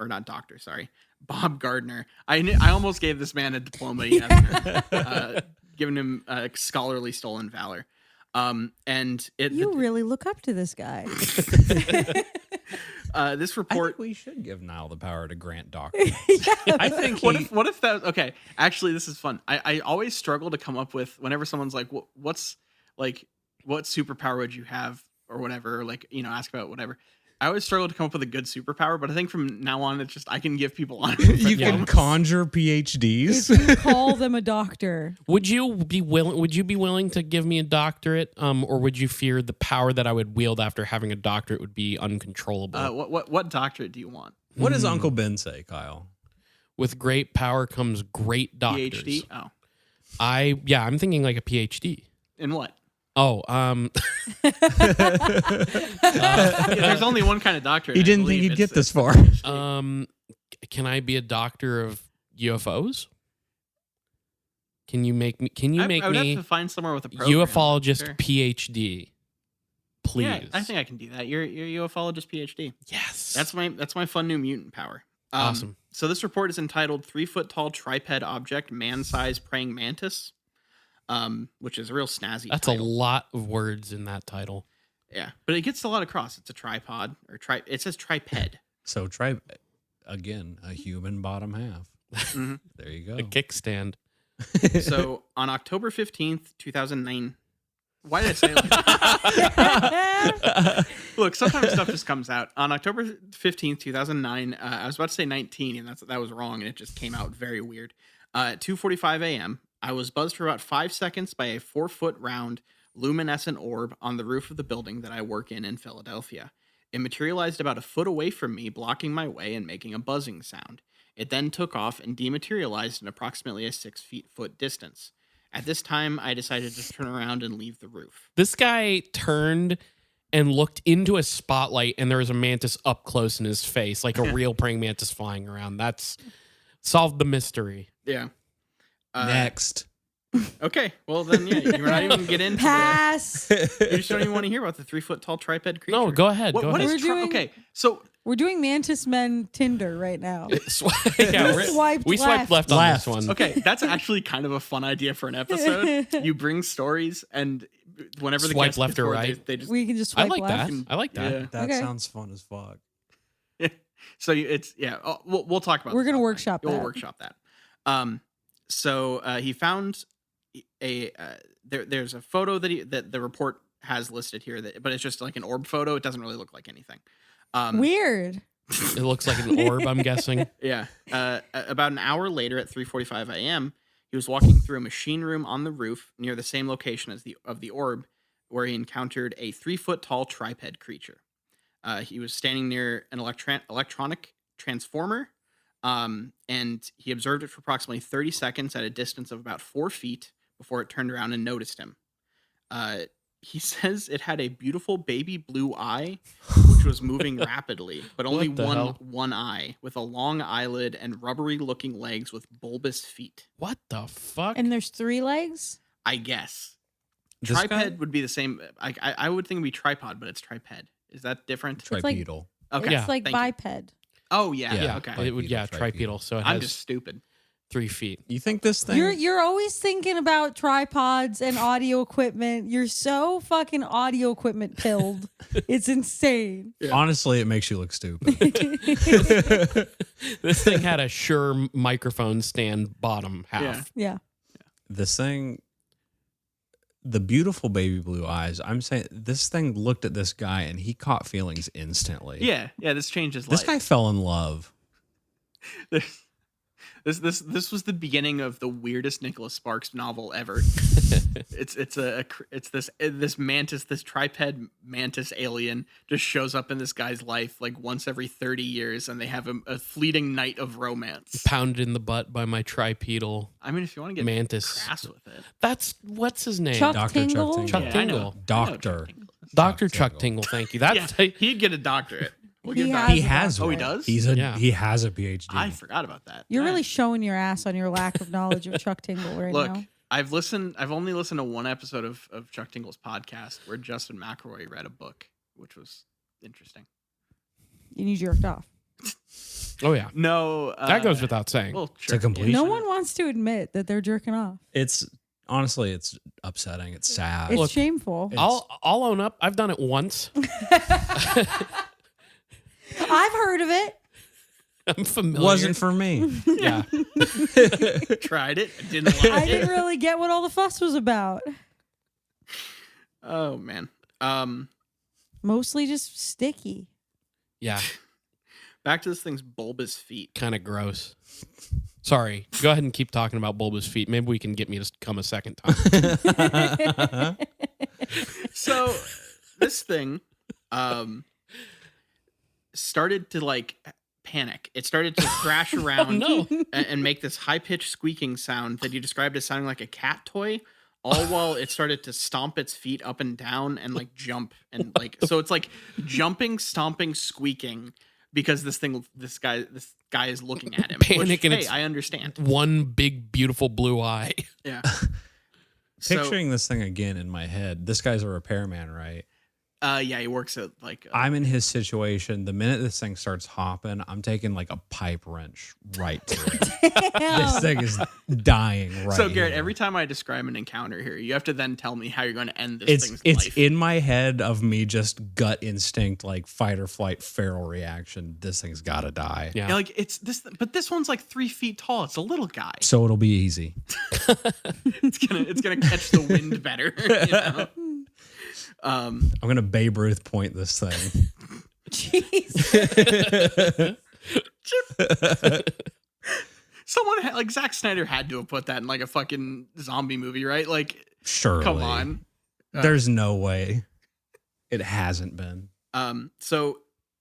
Gardner. I almost gave this man a diploma he hasn't, giving him scholarly stolen valor. And You really look up to this guy. this I report. think we should give Niall the power to grant doctor. Yeah. I think What if that? Okay, actually, this is fun. I always struggle to come up with whenever someone's like, what's like, what superpower would you have or whatever, or like, ask about whatever. I always struggle to come up with a good superpower, but I think from now on, it's just I can give people on. you can conjure PhDs. If you call them a doctor. Would you be willing to give me a doctorate, or would you fear the power that I would wield after having a doctorate would be uncontrollable? What doctorate do you want? What does Uncle Ben say, Kyle? With great power comes great doctors. PhD? Oh, I'm thinking like a PhD. in what? Oh, There's only one kind of doctorate. He I didn't believe. think he'd get this far. can I be a doctor of UFOs? Can you make me? Can you make I would me have to find somewhere with a program. ufologist Sure. PhD? Please. Yeah, I think I can do that. You're a ufologist PhD. yes. That's my fun new mutant power. Awesome. So this report is entitled 3-foot tall triped object, man-sized praying mantis, which is a real snazzy That's title. a lot of words in that title. Yeah, but it gets a lot across. It's a tripod or it says triped. So try again a human bottom half. Mhm. There you go. A kickstand. So on October 15th, 2009. Why did I say it like that? Look, sometimes stuff just comes out. On October 15th, 2009, I was about to say 19, and that was wrong, and it just came out very weird. At 2:45 a.m., I was buzzed for about 5 seconds by a 4-foot round luminescent orb on the roof of the building that I work in Philadelphia. It materialized about a foot away from me, blocking my way and making a buzzing sound. It then took off and dematerialized in approximately a 6-foot distance. At this time, I decided to turn around and leave the roof. This guy turned and looked into a spotlight, and there was a mantis up close in his face, like a real praying mantis flying around. That's solved the mystery. Yeah. Next. Okay. Well, then, yeah, you're not even get into Pass. You just don't even want to hear about the 3-foot tall triped creature. No, go ahead. What go ahead. is We're doing- okay? So We're doing Mantis Men Tinder right now. Yeah, we swiped left on Left. this one. okay, that's actually kind of a fun idea for an episode. You bring stories, and whenever the Swipe guest left gets or bored, right? they just We can just I swipe like left. that. I like that. Yeah. That Okay. sounds fun as fuck. So it's we'll talk about. We're this gonna offline. workshop We'll that. workshop that. So he found there's a photo that the report has listed here but it's just like an orb photo. It doesn't really look like anything. Weird. It looks like an orb, I'm guessing. Yeah. About an hour later at 3:45 a.m., he was walking through a machine room on the roof near the same location as the orb, where he encountered a 3-foot tall triped creature. He was standing near an electronic transformer, and he observed it for approximately 30 seconds at a distance of about 4 feet before it turned around and noticed him. He says it had a beautiful baby blue eye, which was moving rapidly, but only What the hell? one eye, with a long eyelid and rubbery-looking legs with bulbous feet. What the fuck? And there's 3 legs? I guess This triped guy? would be the same. I would think it'd be tripod, but it's triped. Is that different? like- Tripedal. Okay. Yeah. It's like thank you. biped. Oh yeah. Yeah. Okay. It would, Tripedal. tripedal. So it I'm has just stupid. 3 feet. You think this thing? You're always thinking about tripods and audio equipment. You're so fucking audio equipment pilled. It's insane. Honestly, it makes you look stupid. This thing had a Shure microphone stand bottom half. Yeah. Yeah. This thing, the beautiful baby blue eyes. I'm saying this thing looked at this guy and he caught feelings instantly. Yeah. This changes This life. guy fell in love. This was the beginning of the weirdest Nicholas Sparks novel ever. It's this mantis, this triped mantis alien just shows up in this guy's life like once every 30 years, and they have a fleeting night of romance. Pounded in the butt by my tripedal I mean, if you want to get mantis. crass with it, That's what's his name? Chuck Dr. Tingle? Chuck Yeah, I Tingle. know. I know Doctor. Chuck Tingle. Dr. Chuck Chuck Tingle. Thank you. That's Yeah, he'd get a doctorate. We'll He give has that- He a has. Oh, he one. does? Yeah. He has a PhD. I forgot about that. You're Yeah. really showing your ass on your lack of knowledge of Chuck Tingle right Look, now. I've only listened to one episode of Chuck Tingle's podcast where Justin McElroy read a book, which was interesting. And you jerked off. Oh yeah. No, That goes without saying. Well, a completion. No one wants to admit that they're jerking off. It's honestly, it's upsetting. It's sad. It's Look, shameful. I'll own up. I've done it once. I've heard of it. I'm familiar. wasn't for me. Yeah. tried it. Didn't like I it. didn't really get what all the fuss was about. Oh man. Mostly just sticky. Yeah. Back to this thing's bulbous feet. Kind of gross. Sorry. Go ahead and keep talking about bulbous feet. Maybe we can get me to come a second time. So this thing started to like panic. It started to thrash around no. and make this high-pitched squeaking sound that you described as sounding like a cat toy, all while it started to stomp its feet up and down and like jump and like so it's like jumping, stomping, squeaking because this guy is looking at him. Panic which, and hey, it's- I understand. One big, beautiful blue eye. Yeah. Picturing this thing again in my head. This guy's a repairman, right? Yeah, he works at like I'm in his situation. The minute this thing starts hopping, I'm taking like a pipe wrench right to it. This thing is dying right So Garrett, here. every time I describe an encounter here, you have to then tell me how you're going to end this thing's it's life. in my head of me just gut instinct, like fight or flight feral reaction. This thing's gotta die. Yeah. Yeah, like it's this, but this one's like 3 feet tall. It's a little guy. So it'll be easy. It's gonna catch the wind better. You know? I'm gonna Babe Ruth point this thing. Jeez. Someone like Zack Snyder had to have put that in like a fucking zombie movie, right? Like, Surely. come on. There's no way. It hasn't been. So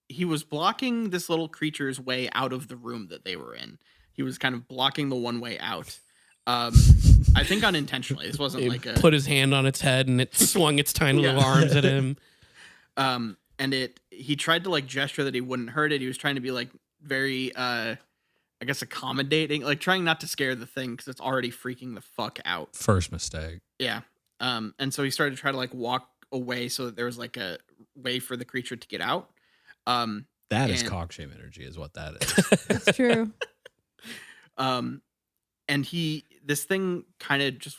he was blocking this little creature's way out of the room that they were in. He was kind of blocking the one way out. I think unintentionally. This wasn't He like a put his hand on its head and it swung its tiny Yeah. little arms at him. and he tried to like gesture that he wouldn't hurt it. He was trying to be like very I guess accommodating, like trying not to scare the thing because it's already freaking the fuck out. First mistake. Yeah. And so he started to try to like walk away so that there was like a way for the creature to get out. That is And- cock shame energy, is what that is. It's true. And this thing kind of just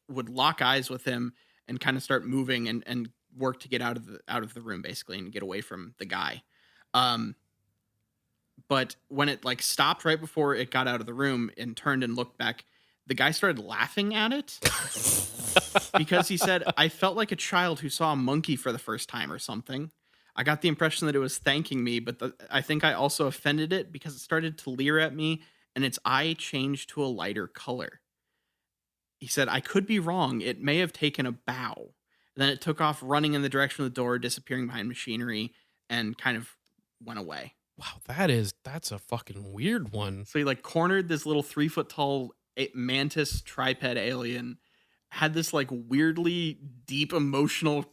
would lock eyes with him and kind of start moving and work to get out of the room basically and get away from the guy. But when it like stopped right before it got out of the room and turned and looked back, the guy started laughing at it because he said, "I felt like a child who saw a monkey for the first time or something. I got the impression that it was thanking me, but I think I also offended it because it started to leer at me and its eye changed to a lighter color." He said, "I could be wrong. It may have taken a bow." Then it took off running in the direction of the door, disappearing behind machinery, and kind of went away. Wow, that's a fucking weird one. So he like cornered this little 3 foot tall mantis triped alien, had this like weirdly deep emotional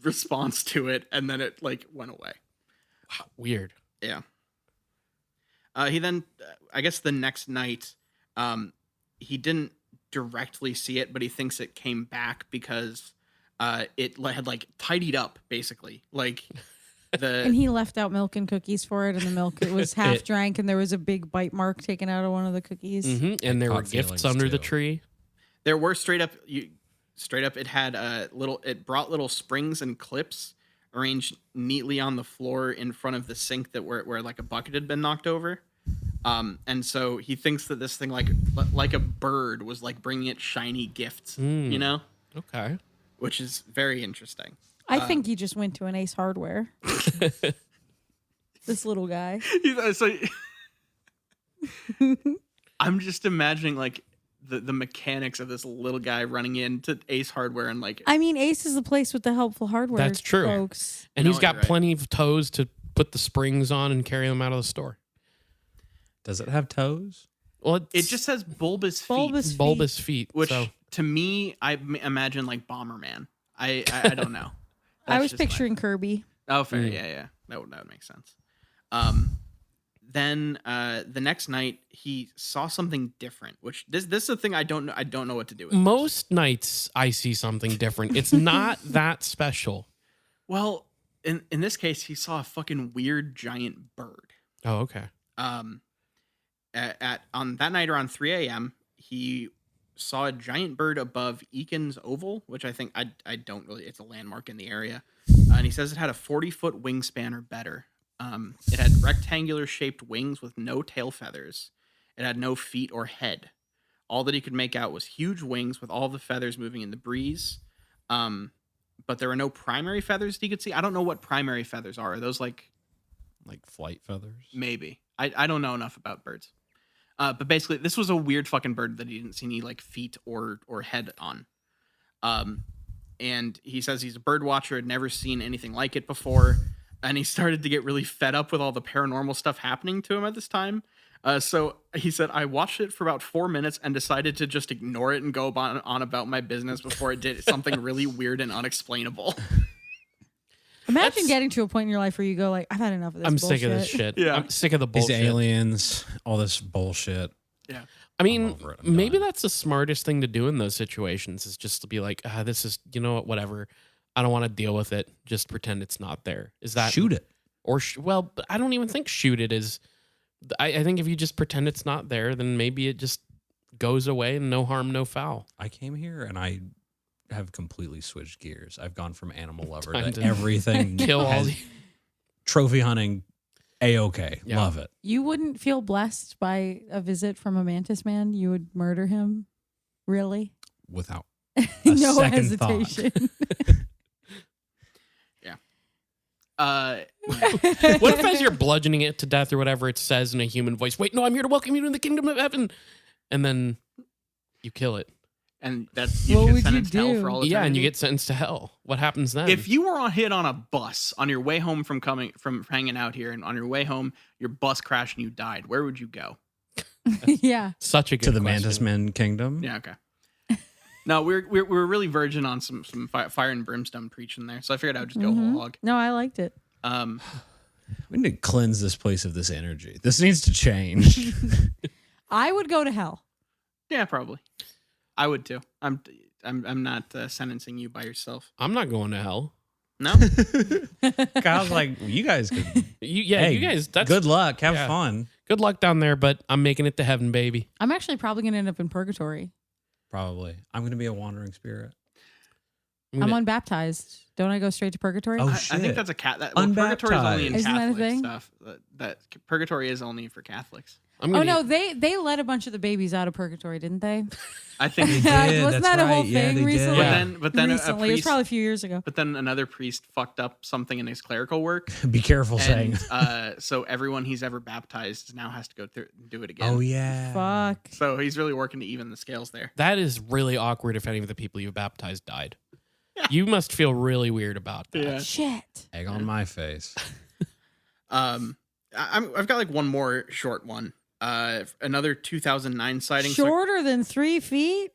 response to it, and then it like went away. Wow, weird. Yeah. He then, I guess the next night, he didn't directly see it, but he thinks it came back because it had like tidied up basically. Like And he left out milk and cookies for it, and the milk it was half drank, and there was a big bite mark taken out of one of the cookies. Hmm. And there were Caught gifts feelings, under the too. tree. there were straight up it had it brought little springs and clips arranged neatly on the floor in front of the sink that where like a bucket had been knocked over. And so he thinks that this thing like a bird was like bringing it shiny gifts, you know, Okay. which is very interesting. I think he just went to an Ace Hardware. This little guy. So I'm just imagining like the mechanics of this little guy running into Ace Hardware and like. I mean, Ace is the place with the helpful hardware. That's true. Folks. And No, he's got you're right. plenty of toes to put the springs on and carry them out of the store. Does it have toes? Well, It just says bulbous feet, Bulbous feet. which so to me I imagine like Bomberman. I don't know. I That's was just my- picturing Kirby. Oh, fair. Mm. Yeah. That would make sense. Then the next night he saw something different, which this is the thing I don't know what to do with. most nights I see something different. It's not that special. Well, in this case, he saw a fucking weird giant bird. Oh, okay. At on that night around 3 a.m. he saw a giant bird above Eakin's Oval, which I think I don't really. It's a landmark in the area, and he says it had a 40-foot wingspan or better. It had rectangular shaped wings with no tail feathers. It had no feet or head. All that he could make out was huge wings with all the feathers moving in the breeze. But there were no primary feathers that he could see. I don't know what primary feathers are. Are those like Flight feathers? maybe? I don't know enough about birds. But basically, this was a weird fucking bird that he didn't see any like feet or head on. And he says he's a bird watcher, had never seen anything like it before. And he started to get really fed up with all the paranormal stuff happening to him at this time. So he said, I watched it for about 4 minutes and decided to just ignore it and go on about my business before it did something really weird and unexplainable. Imagine getting to a point in your life where you go like, I've had enough of this I'm bullshit. sick of this shit. Yeah. I'm sick of the These bullshit. aliens, all this bullshit. Yeah. I mean, over it. I'm maybe done. that's the smartest thing to do in those situations is just to be like, this is, you know what, whatever. I don't want to deal with it. Just pretend it's not there. Is that Shoot it. Or well, but I don't even think shoot it is. I think if you just pretend it's not there, then maybe it just goes away and no harm, no foul. I came here and I have completely switched gears. I've gone from animal lover Time to to everything. Kill all has- the. trophy hunting. A-okay. Yeah. Love it. You wouldn't feel blessed by a visit from a mantis man? You would murder him? Really? Without No second thought. hesitation. What if as you're bludgeoning it to death or whatever it says in a human voice, wait, no, I'm here to welcome you to the kingdom of heaven, and then you kill it. And that's you What get would you sentenced to hell do? for all Yeah, and you eternity? get sentenced to hell. What happens then? If you were on hit on a bus on your way home from hanging out here, and on your way home your bus crashed and you died, where would you go? Yeah. Such a good to the question. Mantis Men Kingdom. Yeah, okay. No, we're really virgin on some fire and brimstone preaching there, so I figured I would just go whole hog. No, I liked it. We need to cleanse this place of this energy. This needs to change. I would go to hell. Yeah, probably. I would too. I'm not sentencing you by yourself. I'm not going to hell. No. Kyle's like, you guys could. You guys. That's good luck. Have yeah. fun. Good luck down there, but I'm making it to heaven, baby. I'm actually probably going to end up in purgatory. Probably. I'm going to be a wandering spirit. I'm unbaptized. Don't I go straight to purgatory? Oh, I shit. think that's a purgatory is only in Unbaptized. Isn't that a Catholic thing? stuff. That purgatory is only for Catholics. I'm Oh gonna, no, they let a bunch of the babies out of purgatory, didn't they? I think They they did. Wasn't That's that a whole right. Yeah, thing they did. recently? Yeah. But then Recently, a it was priest. probably a few years ago. But then another priest fucked up something in his clerical work. Be careful saying. And so everyone he's ever baptized now has to go through do it again. Oh, yeah. Fuck. So he's really working to even the scales there. that is really awkward if any of the people you baptized died. You must feel really weird about that. Yeah. Shit. Egg on my face. I've got like one more short one. Another 2009 sighting. Shorter than 3 feet?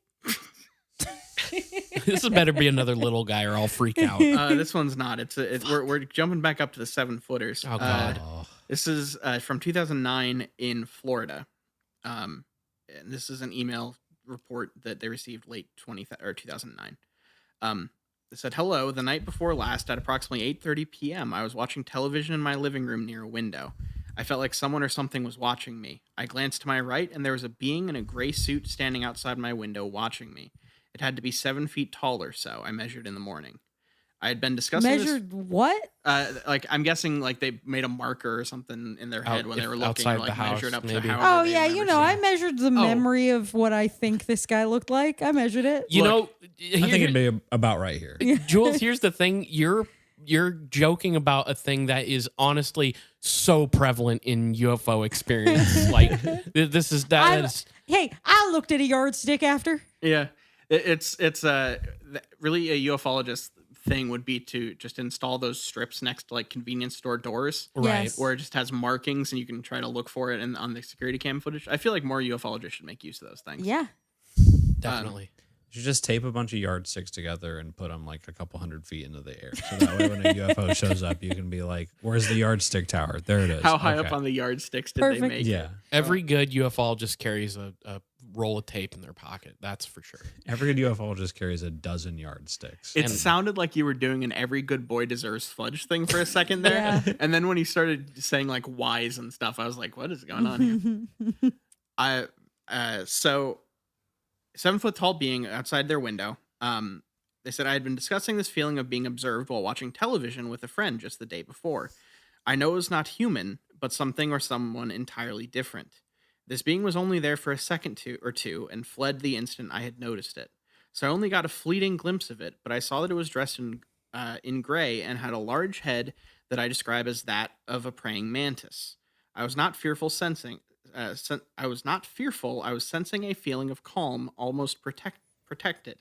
This better be another little guy or I'll freak out. This one's not. We're jumping back up to the 7-footers. Oh, God. This is from 2009 in Florida. And this is an email report that they received late 2009. It said, "Hello, the night before last at approximately 8:30 p.m. I was watching television in my living room near a window. I felt like someone or something was watching me. I glanced to my right and there was a being in a gray suit standing outside my window watching me. It had to be 7 feet tall or so. I measured in the morning. I had been discussing Measured what? like I'm guessing like they made a marker or something in their head when they were looking outside or like the house, measured up maybe. to however Oh, they yeah. remember You know, seeing I measured the memory of what I think this guy looked like. I measured it. You Look, know, I think it'd be about right here. Jules, here's the thing. you're joking about a thing that is honestly so prevalent in UFO experience. Like this is that is Hey, I looked at a yardstick after. Yeah, it's really a ufologist thing would be to just install those strips next to like convenience store doors, right. Yes. where it just has markings and you can try to look for it on the security cam footage. I feel like more ufologists should make use of those things. Yeah. Definitely. You should just tape a bunch of yardsticks together and put them like a couple 100 feet into the air. So that way when a UFO shows up, you can be like, where's the yardstick tower? There it is. How high Okay. up on the yardsticks did Perfect. they make? Yeah. Every good ufologist carries a roll of tape in their pocket. That's for sure. Every good UFO just carries a dozen yardsticks. It And- sounded like you were doing an every good boy deserves fudge thing for a second there. Yeah. And then when you started saying like whys and stuff, I was like, what is going on here? So 7-foot tall being outside their window. They said I had been discussing this feeling of being observed while watching television with a friend just the day before. I know it was not human, but something or someone entirely different. This being was only there for a second or two and fled the instant I had noticed it. So I only got a fleeting glimpse of it, but I saw that it was dressed in gray and had a large head that I describe as that of a praying mantis. I was not fearful I was not fearful. I was sensing a feeling of calm, almost protected.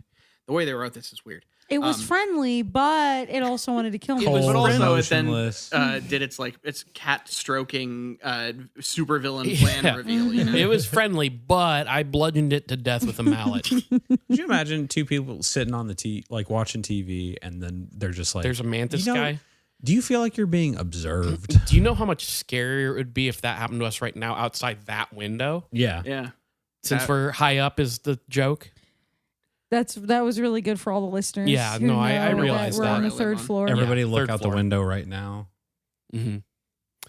The way they wrote this is weird. It was friendly, but it also wanted to kill me. It was But also, it motionless. then did its cat stroking supervillain plan Yeah. reveal. You know? It was friendly, but I bludgeoned it to death with a mallet. Could you imagine two people sitting on the like watching TV and then they're just like, There's a mantis You know, guy. do you feel like you're being observed? Do you know how much scarier it would be if that happened to us right now outside that window? Yeah. Yeah. Since That- we're high up is the joke. That was really good for all the listeners. Yeah, who no, I know realized we're on that. the third floor. Everybody Yeah, look third out floor. the window right now. Mm-hmm.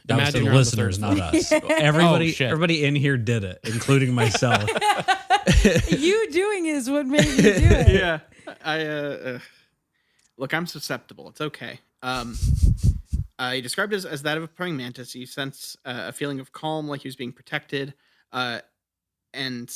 That was Imagine to the you're on the listeners, third not us. Everybody, Oh, shit. everybody in here did it, including myself. You doing is what made me do it. Yeah. I look, I'm susceptible. It's okay. He described it as that of a praying mantis. You sense a feeling of calm, like he was being protected, and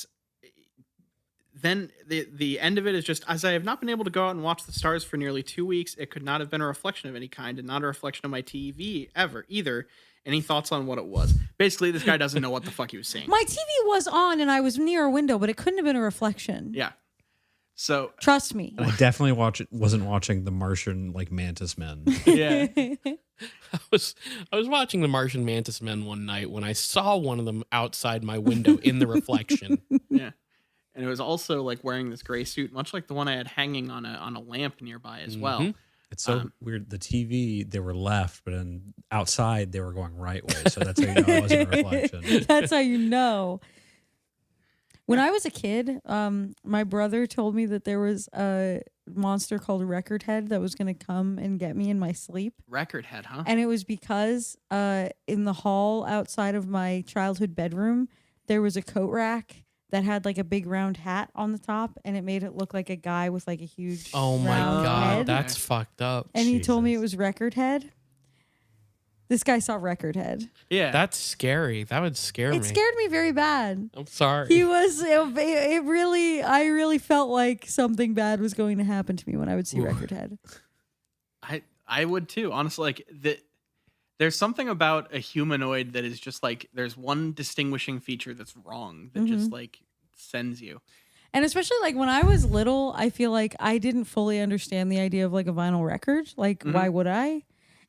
then the end of it is just, as I have not been able to go out and watch the stars for nearly 2 weeks, it could not have been a reflection of any kind, and not a reflection of my TV ever either. Any thoughts on what it was? Basically, this guy doesn't know what the fuck he was seeing. My TV was on and I was near a window, but it couldn't have been a reflection. Yeah. So Trust me. And I definitely wasn't watching the Martian like mantis men. yeah. I was watching the Martian Mantis Men one night when I saw one of them outside my window in the reflection. Yeah. And it was also like wearing this gray suit, much like the one I had hanging on a lamp nearby as well. Mhm. It's so weird. The TV, they were left, but then outside they were going right way. So that's how you know it wasn't a reflection. That's how you know. When I was a kid, my brother told me that there was a monster called Record Head that was going to come and get me in my sleep. Record head, huh? And it was because in the hall outside of my childhood bedroom, there was a coat rack that had like a big round hat on the top, and it made it look like a guy with like a huge Oh my round god, head. that's fucked up. And he told me it Jesus. was Record Head. This guy saw Record Head. Yeah. That's scary. That would scare me. It scared me very bad. I'm sorry. He was it really I really felt like something bad was going to happen to me when I would see Ooh. Record Head. I would too. Honestly, like there's something about a humanoid that is just like there's one distinguishing feature that's wrong that just like sends you. And especially like when I was little, I feel like I didn't fully understand the idea of like a vinyl record. Like why would I?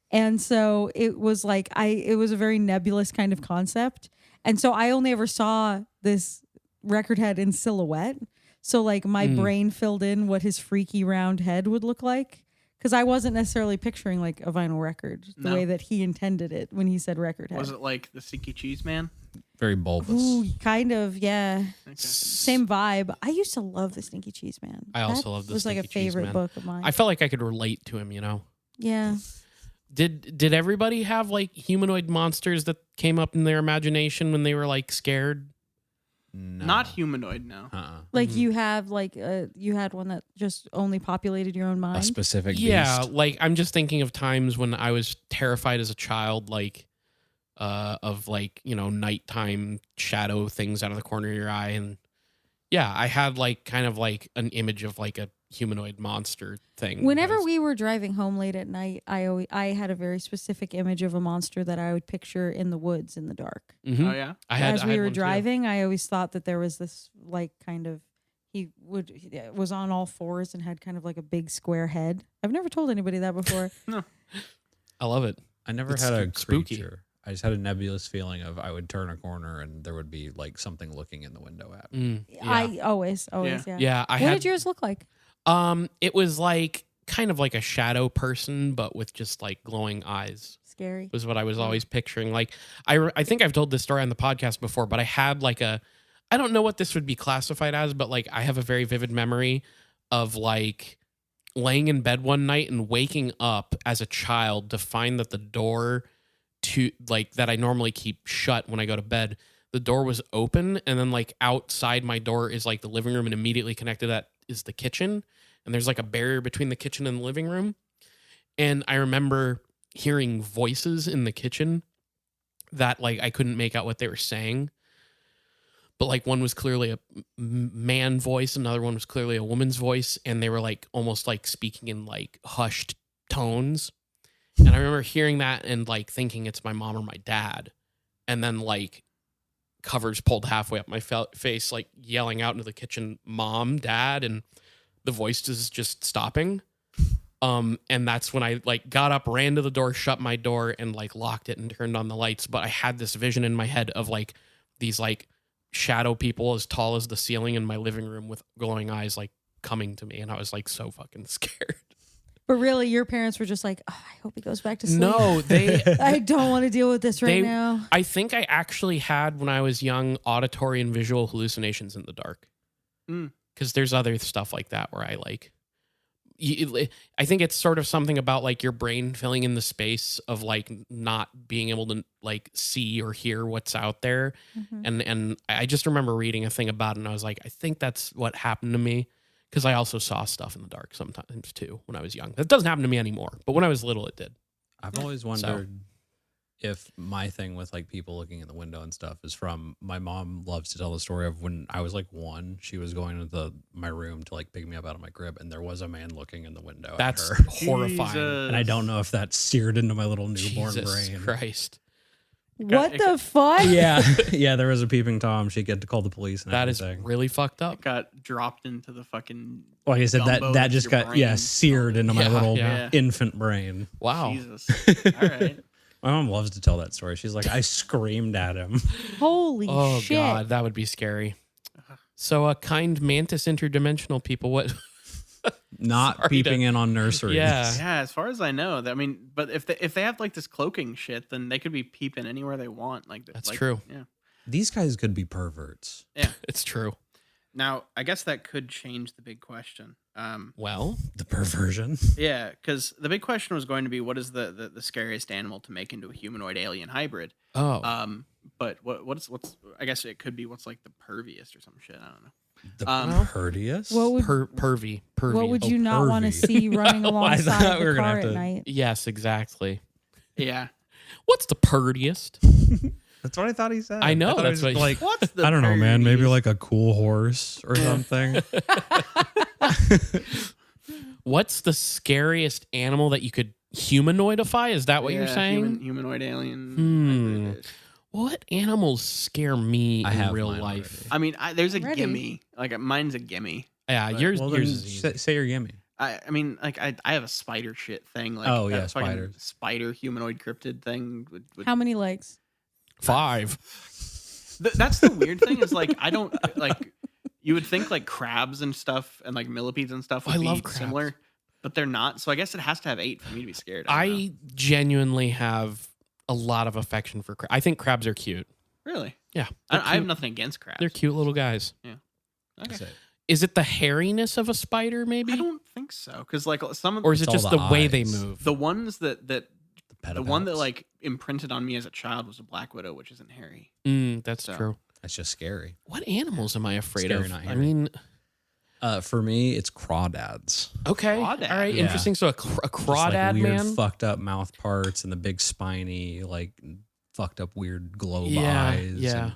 And so it was like it was a very nebulous kind of concept. And so I only ever saw this Record Head in silhouette. So like my brain filled in what his freaky round head would look like. Because I wasn't necessarily picturing like a vinyl record the No. way that he intended it when he said Record Head. Was it like the Stinky Cheese Man? Very bulbous. Ooh, kind of, yeah. Okay. Same vibe. I used to love the Stinky Cheese Man. I also That love the was like a Stinky Cheese favorite Man. book of mine. I felt like I could relate to him, you know. Yeah. Did everybody have like humanoid monsters that came up in their imagination when they were like scared? No. Not humanoid, no. Like you have like you had one that just only populated your own mind. A specific Yeah, beast. like I'm just thinking of times when I was terrified as a child, like of like, you know, nighttime shadow things out of the corner of your eye. And yeah, I had like kind of like an image of like a humanoid monster thing. Whenever we were driving home late at night, I had a very specific image of a monster that I would picture in the woods in the dark. Mhm. Oh yeah. As we were one too. driving, I always thought that there was this like kind of he was on all fours and had kind of like a big square head. I've never told anybody that before. I love it. I never It's had a spooky. creature. I just had a nebulous feeling of I would turn a corner and there would be like something looking in the window at me. Yeah. I always, yeah. Yeah, I What had did yours look like? it was like kind of like a shadow person, but with just like glowing eyes. Scary. Was what I was always picturing. Like I think I've told this story on the podcast before, but I had like I don't know what this would be classified as, but like I have a very vivid memory of like laying in bed one night and waking up as a child to find that the door to like that I normally keep shut when I go to bed, the door was open, and then like outside my door is like the living room, and immediately connected to that is the kitchen, and there's like a barrier between the kitchen and the living room. And I remember hearing voices in the kitchen that like I couldn't make out what they were saying, but like one was clearly a man voice, another one was clearly a woman's voice, and they were like almost like speaking in like hushed tones. And I remember hearing that and like thinking it's my mom or my dad, and then like covers pulled halfway up my face, like yelling out into the kitchen, "Mom, Dad," and the voices just stopping. And that's when I like got up, ran to the door, shut my door, and like locked it and turned on the lights. But I had this vision in my head of like these like shadow people as tall as the ceiling in my living room with glowing eyes like coming to me, and I was like so fucking scared. But really, your parents were just like, oh, I hope he goes back to sleep. No, they I don't want to deal with this right They- now. I think I actually had, when I was young, auditory and visual hallucinations in the dark. Mm. Because there's other stuff like that where I like, I think it's sort of something about like your brain filling in the space of like not being able to like see or hear what's out there. Mhm. And I just remember reading a thing about it, and I was like, I think that's what happened to me. Because I also saw stuff in the dark sometimes too when I was young. That doesn't happen to me anymore, but when I was little, it did. I've always wondered if my thing with like people looking in the window and stuff is from my mom loves to tell the story of when I was like 1, she was going into my room to like pick me up out of my crib, and there was a man looking in the window That's at her. horrifying. And I don't know if that seared into my little newborn Jesus brain. Christ. What the fuck? Yeah, there was a peeping Tom. She had to call the police and That is everything. really fucked up. Got dropped into the fucking. Like I said, gumbo that of just your got brain. seared into my Yeah, little yeah. infant brain. Wow. Jesus. All right. My mom loves to tell that story. She's like, I screamed at him. Holy Oh shit. God, that would be scary. So, kind mantis interdimensional people, what? Not Sorry peeping to- in on nurseries. Yeah. Yeah, as far as I know, I mean, but if they have like this cloaking shit, then they could be peeping anywhere they want. Like That's like, true. Yeah. These guys could be perverts. It's true. Now, I guess that could change the big question. Well, The perversion. Yeah, because the big question was going to be, what is the scariest animal to make into a humanoid alien hybrid? oh, But what's I guess it could be what's like the perviest or some shit. I don't know. The Um, purdiest? What would pervy. what would Oh, you not want to pervy. see running Oh, I alongside thought we the were gonna car have at to- night? Yes, exactly. Yeah. What's the purtiest? That's what I thought he said. I know, thought it that's was what- like, What's the I don't know, man. Maybe perviest? like a cool horse or something. What's the scariest animal that you could humanoidify? Is that what you're Yeah, saying? humanoid alien. Hmm. hybrid. What animals scare me I in have real mine life? I mean, there's a Ready. gimme. Like mine's a gimme. Yeah, But- yours. Well, then yours is easy. say your gimme. I mean, like I have a spider shit thing. Like Oh, a yeah, fucking spiders. Spider humanoid cryptid thing. Would How many legs? 5. That's the weird thing is like I don't like. You would think like crabs and stuff and like millipedes and stuff would I be love crabs. similar, but they're not. So I guess it has to have 8 for me to be scared. I don't know. I genuinely have a lot of affection for crabs. I think crabs are cute. Really. Yeah, I they're have cute. nothing against crabs. They're cute little guys. Okay. That's it. Is it the hairiness of a spider, maybe? I don't think so because like some of Or is it It's all just the the way they eyes. move? the ones that The the one that pedipalps. like imprinted on me as a child was a black widow, which isn't hairy. That's So- true. That's just scary. What animals am I afraid Scary, of? not I hairy. mean, For me, it's crawdads. okay. Crawdad. All right, Yeah. interesting. So a Just, like, crawdad weird, man? fucked up mouth parts and the big spiny, like fucked up weird globe Yeah, eyes. yeah.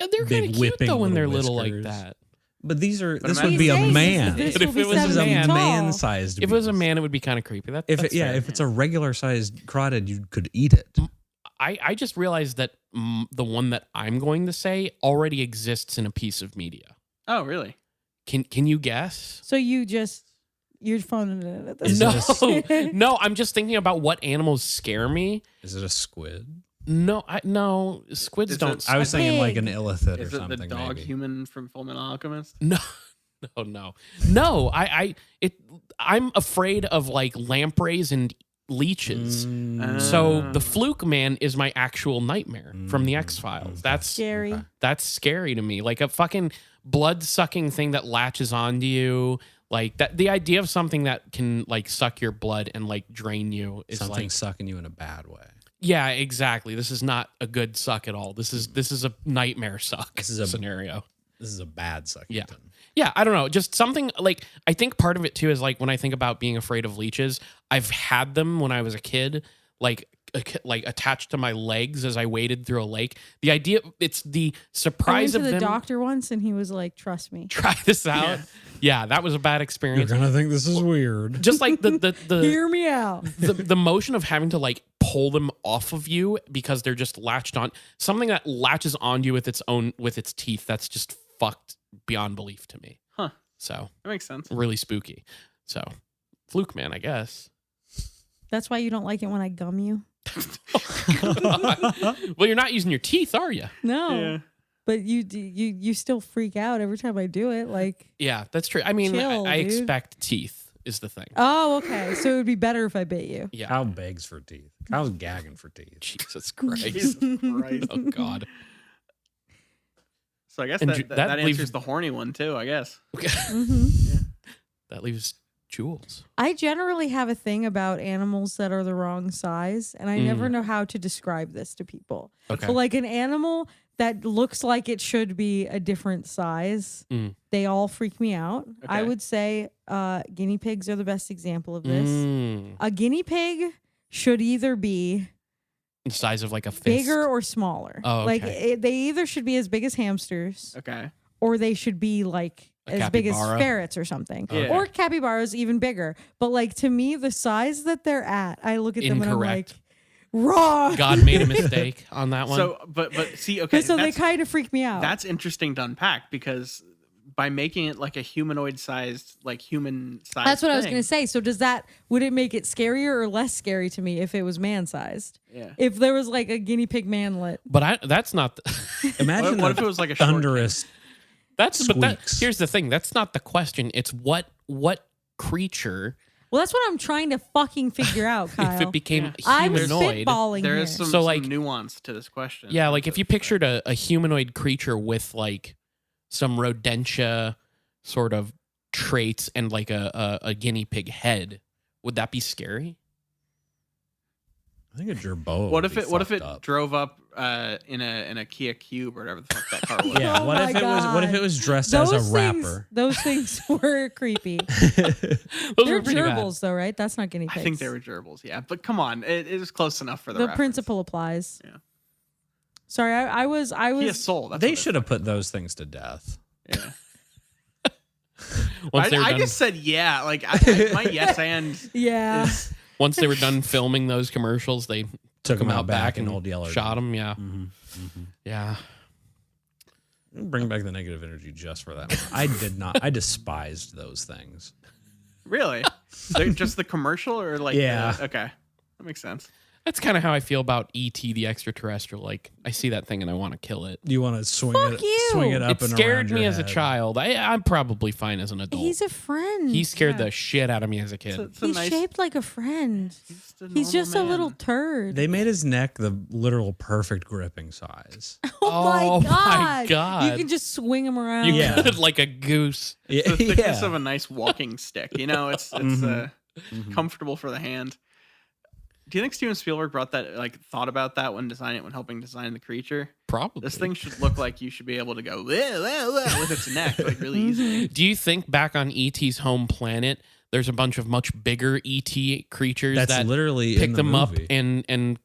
and They're kind big of cute whipping though when they're little little like whiskers. that. But these are. But This imagine- would be a These man. days, But this if will it be was a This is a 7 feet man- tall. man-sized. If it was a beast. man, it would be kind of creepy. If That's it, yeah, fair. if it's a regular sized crawdad, you could eat it. I just realized that the one that I'm going to say already exists in a piece of media. Oh, really? Can you guess? So you're phoning it at this Is No, point. no. I'm just thinking about what animals scare me. Is it a squid? No, no. Squids Is don't. it- I was A thinking like pig. an illithid or Is it something. the dog maybe. human from Fullmetal Alchemist? No, no. I'm afraid of like lampreys and leeches. So the fluke man is my actual nightmare from the X-Files. That's Scary. Okay. that's scary to me. Like a fucking blood-sucking thing that latches onto you. Like that, the idea of something that can like suck your blood and like drain you is Something like, sucking you in a bad way. yeah, exactly. This is not a good suck at all. This is a nightmare suck. This is a- scenario. This is a bad suckington. Yeah. Yeah, I don't know. Just something like I think part of it too is like when I think about being afraid of leeches, I've had them when I was a kid, like attached to my legs as I waded through a lake. The idea, it's the I went surprise to of the them. doctor once, and he was like, "Trust me." Try this out. Yeah, that was a bad You're experience. gonna think this is weird. Just like the Hear me out. the motion of having to like pull them off of you because they're just latched on, something that latches on you with its teeth. That's just fucked beyond belief to me. Huh. So That makes sense. really spooky. So fluke man, I guess. That's why you don't like it when I gum you. Well, you're not using your teeth, are you? No, Yeah. but you still freak out every time I do it. Like, Yeah, that's true. I mean, Chill, I dude. expect teeth is the thing. oh, okay. So it would be better if I bit you. Yeah. Cow begs for teeth. Cow's gagging for teeth. Jesus Christ. Jesus Christ. Oh God. So I guess And that that leaves- answers the horny one too, I guess. hmm That leaves Jules. I generally have a thing about animals that are the wrong size, and I never know how to describe this to people. Okay. But like an animal that looks like it should be a different size, Mm. they all freak me out. I Okay. would say guinea pigs are the best example of this. Mm. A guinea pig should either be The size of like a fist. bigger or smaller. Oh, Like okay. they either should be as big as hamsters Okay. or they should be like A as big as capybara? ferrets or something. Yeah. Or capybaras even bigger. But like to me, the size that they're at, I look at them and I'm like, Incorrect. wrong. God made a mistake on that one. So but see, okay, so they that's, kind of freak me out. that's interesting to unpack because by making it like a humanoid sized, like human sized. That's what I was going to say. So would it make it scarier or less scary to me if it was man sized? Yeah. If there was like a guinea pig manlet. but that's not Imagine What if the it was like a short thunderous. Squeaks. here's the thing. That's not the question. It's what creature Well, that's what I'm trying to fucking figure out, Kyle. if it became I'm humanoid. spitballing There here. is some, So, some like- nuance to this question. Yeah, like if you pictured a humanoid creature with like some rodentia sort of traits and like a guinea pig head, would that be scary? I think a gerbo. What would if be it fucked up. drove up in a Kia Cube or whatever the fuck that car was? Yeah. Oh What my if it was? What if it was dressed as a rapper? Those things were creepy. Those They're were pretty bad. gerbils, though, right? That's not guinea pigs. I think they were gerbils, yeah. But come on, it was close enough for the The reference. principle applies. Yeah. Sorry, I was. Kia Soul. That's They what should have put those things to death. Yeah. Once they were I done, just said yeah. Like my yes and Yeah. is once they were done filming those commercials, they Took them them out back in and Old Yeller. shot them. Yeah, Mm-hmm. yeah. Bring back the negative energy just for that one. I did not. I despised those things. really they're just the commercial or like Yeah. okay, that makes sense. That's kind of how I feel about E.T. the extraterrestrial. Like I see that thing and I want to kill it. You want to swing Fuck it, you. swing it up It and scared around me your as a head. child. I'm probably fine as an adult. He's a friend. He scared Yeah. the shit out of me as a kid. It's a He's nice. shaped like a friend. He's He's just a normal little man. turd. They made his neck the literal perfect gripping size. Oh my God. You can just swing him around. You Yeah. could like a goose. Yeah, The thickness yeah. of a nice walking stick. You know, it's comfortable for the hand. Do you think Steven Spielberg thought about that when helping design the creature? Probably. This thing should look like you should be able to go "Wah, wah, wah," with its neck like really easily. Do you think back on E.T.'s home planet, there's a bunch of much bigger E.T. creatures That's that literally pick in the them up movie. and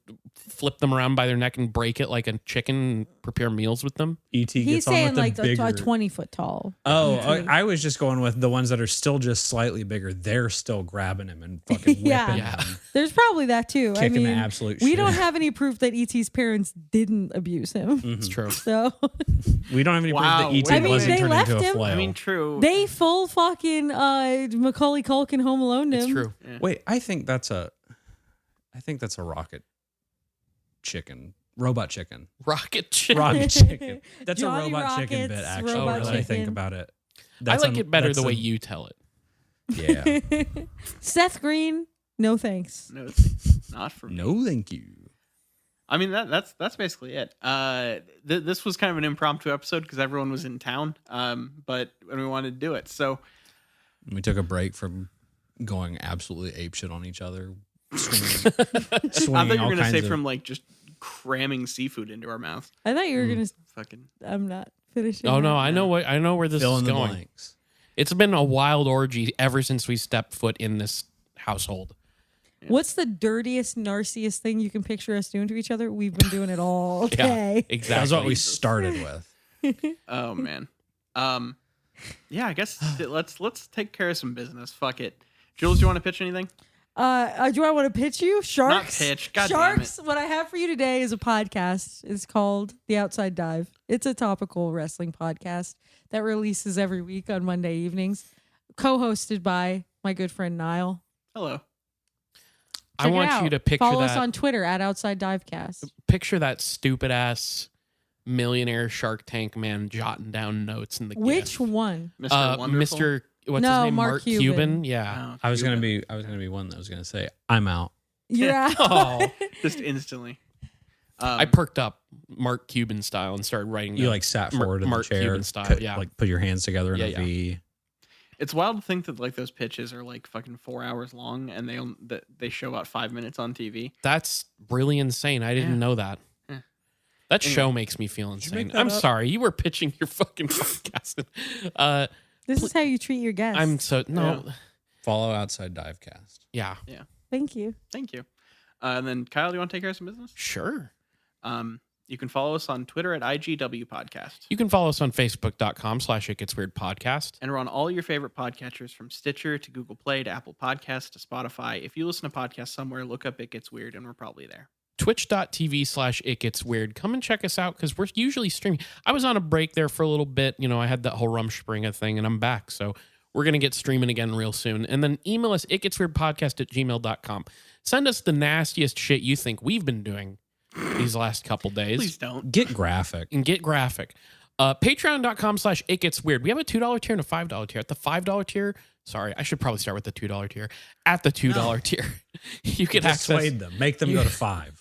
flip them around by their neck and break it like a chicken and prepare meals with them? ET He's gets on saying with the like bigger. a 20-foot tall. Oh, ET. I was just going with the ones that are still just slightly bigger. They're still grabbing him and fucking whipping Yeah. him, There's probably that too. kicking I the mean, absolute we shit. don't have any proof that ET's parents didn't abuse him. It's true. So We don't have any Wow, proof that ET wait, wasn't wait. They turned left into a him. flail. I mean, true. they full fucking Macaulay Culkin Home Alone him. It's true. Wait, I think that's a rocket chicken, robot chicken, Rocket chicken. rocket chicken. That's Johnny a robot chicken Rockets, bit. Actually, robot now that I think chicken. about it, I like a- it better that's the way a- you tell it. Yeah. Seth Green, no thanks. No, it's not for me. No, thank you. I mean that's basically it. This was kind of an impromptu episode because everyone was in town. But when we wanted to do it, so We took a break from going absolutely apeshit on each other. Swinging, I thought you were all gonna kinds say of- from like just cramming seafood into our mouth. I thought you were gonna. Fucking I'm not finishing. Oh no, that. I know where this fill is in the going. blanks. It's been a wild orgy ever since we stepped foot in this household. What's the dirtiest, narciest thing you can picture us doing to each other? We've been doing it all Yeah, day. exactly. That's what we started with. oh man. Yeah, I guess let's take care of some business. Fuck it. Jules, you want to pitch anything? Do I want to pitch you? Sharks. Not pitch. God damn Sharks. What I have for you today is a podcast. It's called The Outside Dive. It's a topical wrestling podcast that releases every week on Monday evenings, co-hosted by my good friend Niall. Hello. I Check it want out. you to picture Follow us that. on Twitter at Outside Divecast. Picture that stupid ass millionaire Shark Tank man jotting down notes in the Which GIF. one? Mr. Wonderful. Mr. What's No, his name? Mark Cuban. Yeah. Oh, I was gonna Cuban. be one that was gonna say I'm out. You're out. Oh, just instantly. I perked up Mark Cuban style and started writing. You down like sat Mark- forward in Mark the chair, Cuban style, put, yeah. like put your hands together in Yeah, a yeah. V. It's wild to think that like those pitches are like fucking 4 hours long and they show about 5 minutes on TV. That's really insane. I didn't Yeah. know that. Yeah. That Anyway. show makes me feel you insane. make that I'm up? sorry. You were pitching your fucking podcast. This is how you treat your guests. I'm so no. Follow Outside Divecast. Yeah. Thank you. Thank you. And then Kyle, do you want to take care of some business? Sure. You can follow us on Twitter at IGW Podcast. You can follow us on Facebook.com/It Gets Weird Podcast. And we're on all your favorite podcatchers from Stitcher to Google Play to Apple Podcasts to Spotify. If you listen to podcasts somewhere, look up It Gets Weird and we're probably there. Twitch.tv/It Gets Weird. Come and check us out because we're usually streaming. I was on a break there for a little bit. You know, I had that whole Rumspringa thing and I'm back. So we're going to get streaming again real soon. And then email us itgetsweirdpodcast@gmail.com. Send us the nastiest shit you think we've been doing these last couple days. Please don't. Get graphic. And get graphic. Patreon.com/It Gets Weird. We have a $2 tier and a $5 tier. At the $5 tier, sorry, I should probably start with the $2 tier. At the $2 tier, you get access. Dissuade them. Make them go to 5.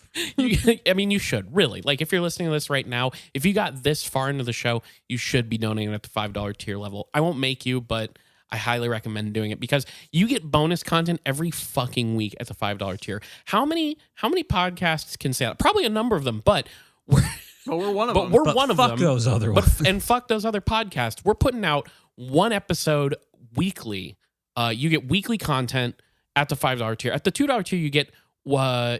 I mean, you should really. Like, if you're listening to this right now, if you got this far into the show, you should be donating at the $5 tier level. I won't make you, but I highly recommend doing it because you get bonus content every fucking week at the $5 tier. How many podcasts can say that? Probably a number of them, but we're But we're one of but them. we're But one of fuck them. those other ones. And fuck those other podcasts. We're putting out one episode weekly. You get weekly content at the $5 tier. At the $2 tier, you get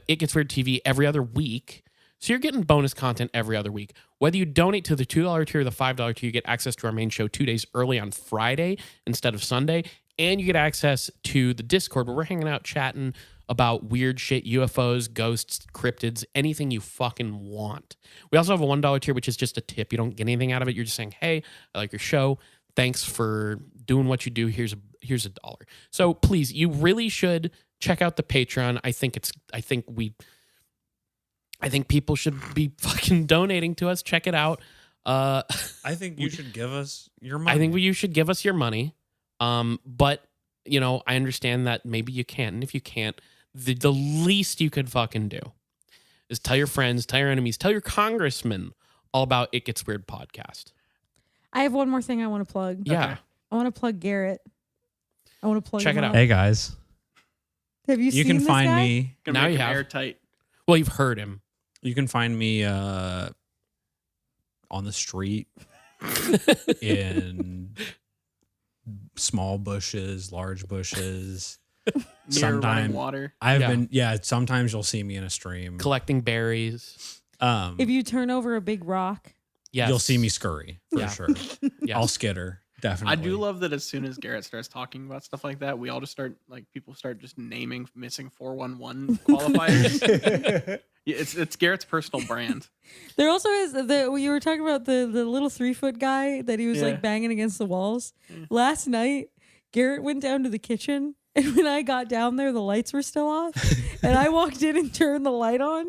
It Gets Weird TV every other week. So you're getting bonus content every other week. Whether you donate to the $2 tier or the $5 tier, you get access to our main show 2 days early on Friday instead of Sunday. And you get access to the Discord where we're hanging out chatting about weird shit, UFOs, ghosts, cryptids, anything you fucking want. We also have a $1 tier, which is just a tip. You don't get anything out of it. You're just saying, hey, I like your show. Thanks for doing what you do. Here's $1. So please, you really should check out the Patreon. I think people should be fucking donating to us. Check it out. I think you should give us your money. I think you should give us your money. But you know, I understand that maybe you can't. And if you can't, the least you could fucking do is tell your friends, tell your enemies, tell your congressman all about It Gets Weird podcast. I have one more thing I want to plug. Yeah. Okay. I want to plug Garrett. I want to plug Check him it out. out. Hey guys, Have you you seen can this find guy? me. Gonna Now make you him have. airtight. Well, you've heard him. You can find me on the street in small bushes, large bushes, near running Sometime water. sometimes you'll see me in a stream. Collecting berries. If you turn over a big rock, Yes. You'll see me scurry for Yeah. sure. Yes. I'll skitter. Definitely. I do love that as soon as Garrett starts talking about stuff like that, we all just start people start just naming missing 411 qualifiers. Yeah, it's Garrett's personal brand. there also is you were talking about the little 3-foot guy that he was like banging against the walls. Last night, Garrett went down to the kitchen, and when I got down there, the lights were still off, and I walked in and turned the light on,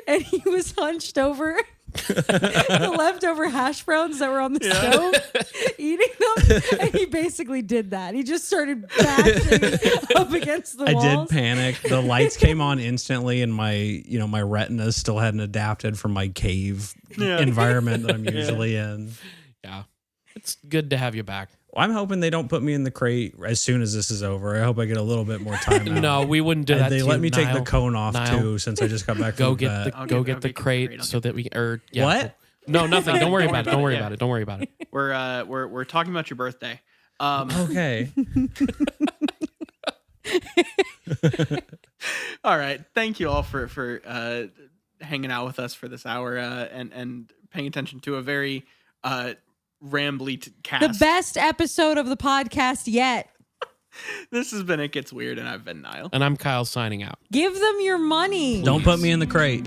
and he was hunched over the leftover hash browns that were on the stove, eating them, and he basically did that. He just started bashing up against the walls. I did panic. The lights came on instantly, and my retinas still hadn't adapted from my cave environment that I'm usually in. Yeah. It's good to have you back. Well, I'm hoping they don't put me in the crate as soon as this is over. I hope I get a little bit more time out. No, we wouldn't do that. They to let you, me take the Niall. cone off Niall. too, since I just got back Go from get the the I'll go get- get I'll the get the crate crate. so that we yeah. What? No, nothing. Don't worry about it. Don't worry Yeah. about it. Don't worry about it. We're talking about your birthday. Okay. All right. Thank you all for hanging out with us for this hour and paying attention to a very rambly cast. The best episode of the podcast yet. This has been It Gets Weird, and I've been Niall. And I'm Kyle signing out. Give them your money. Don't put me in the crate.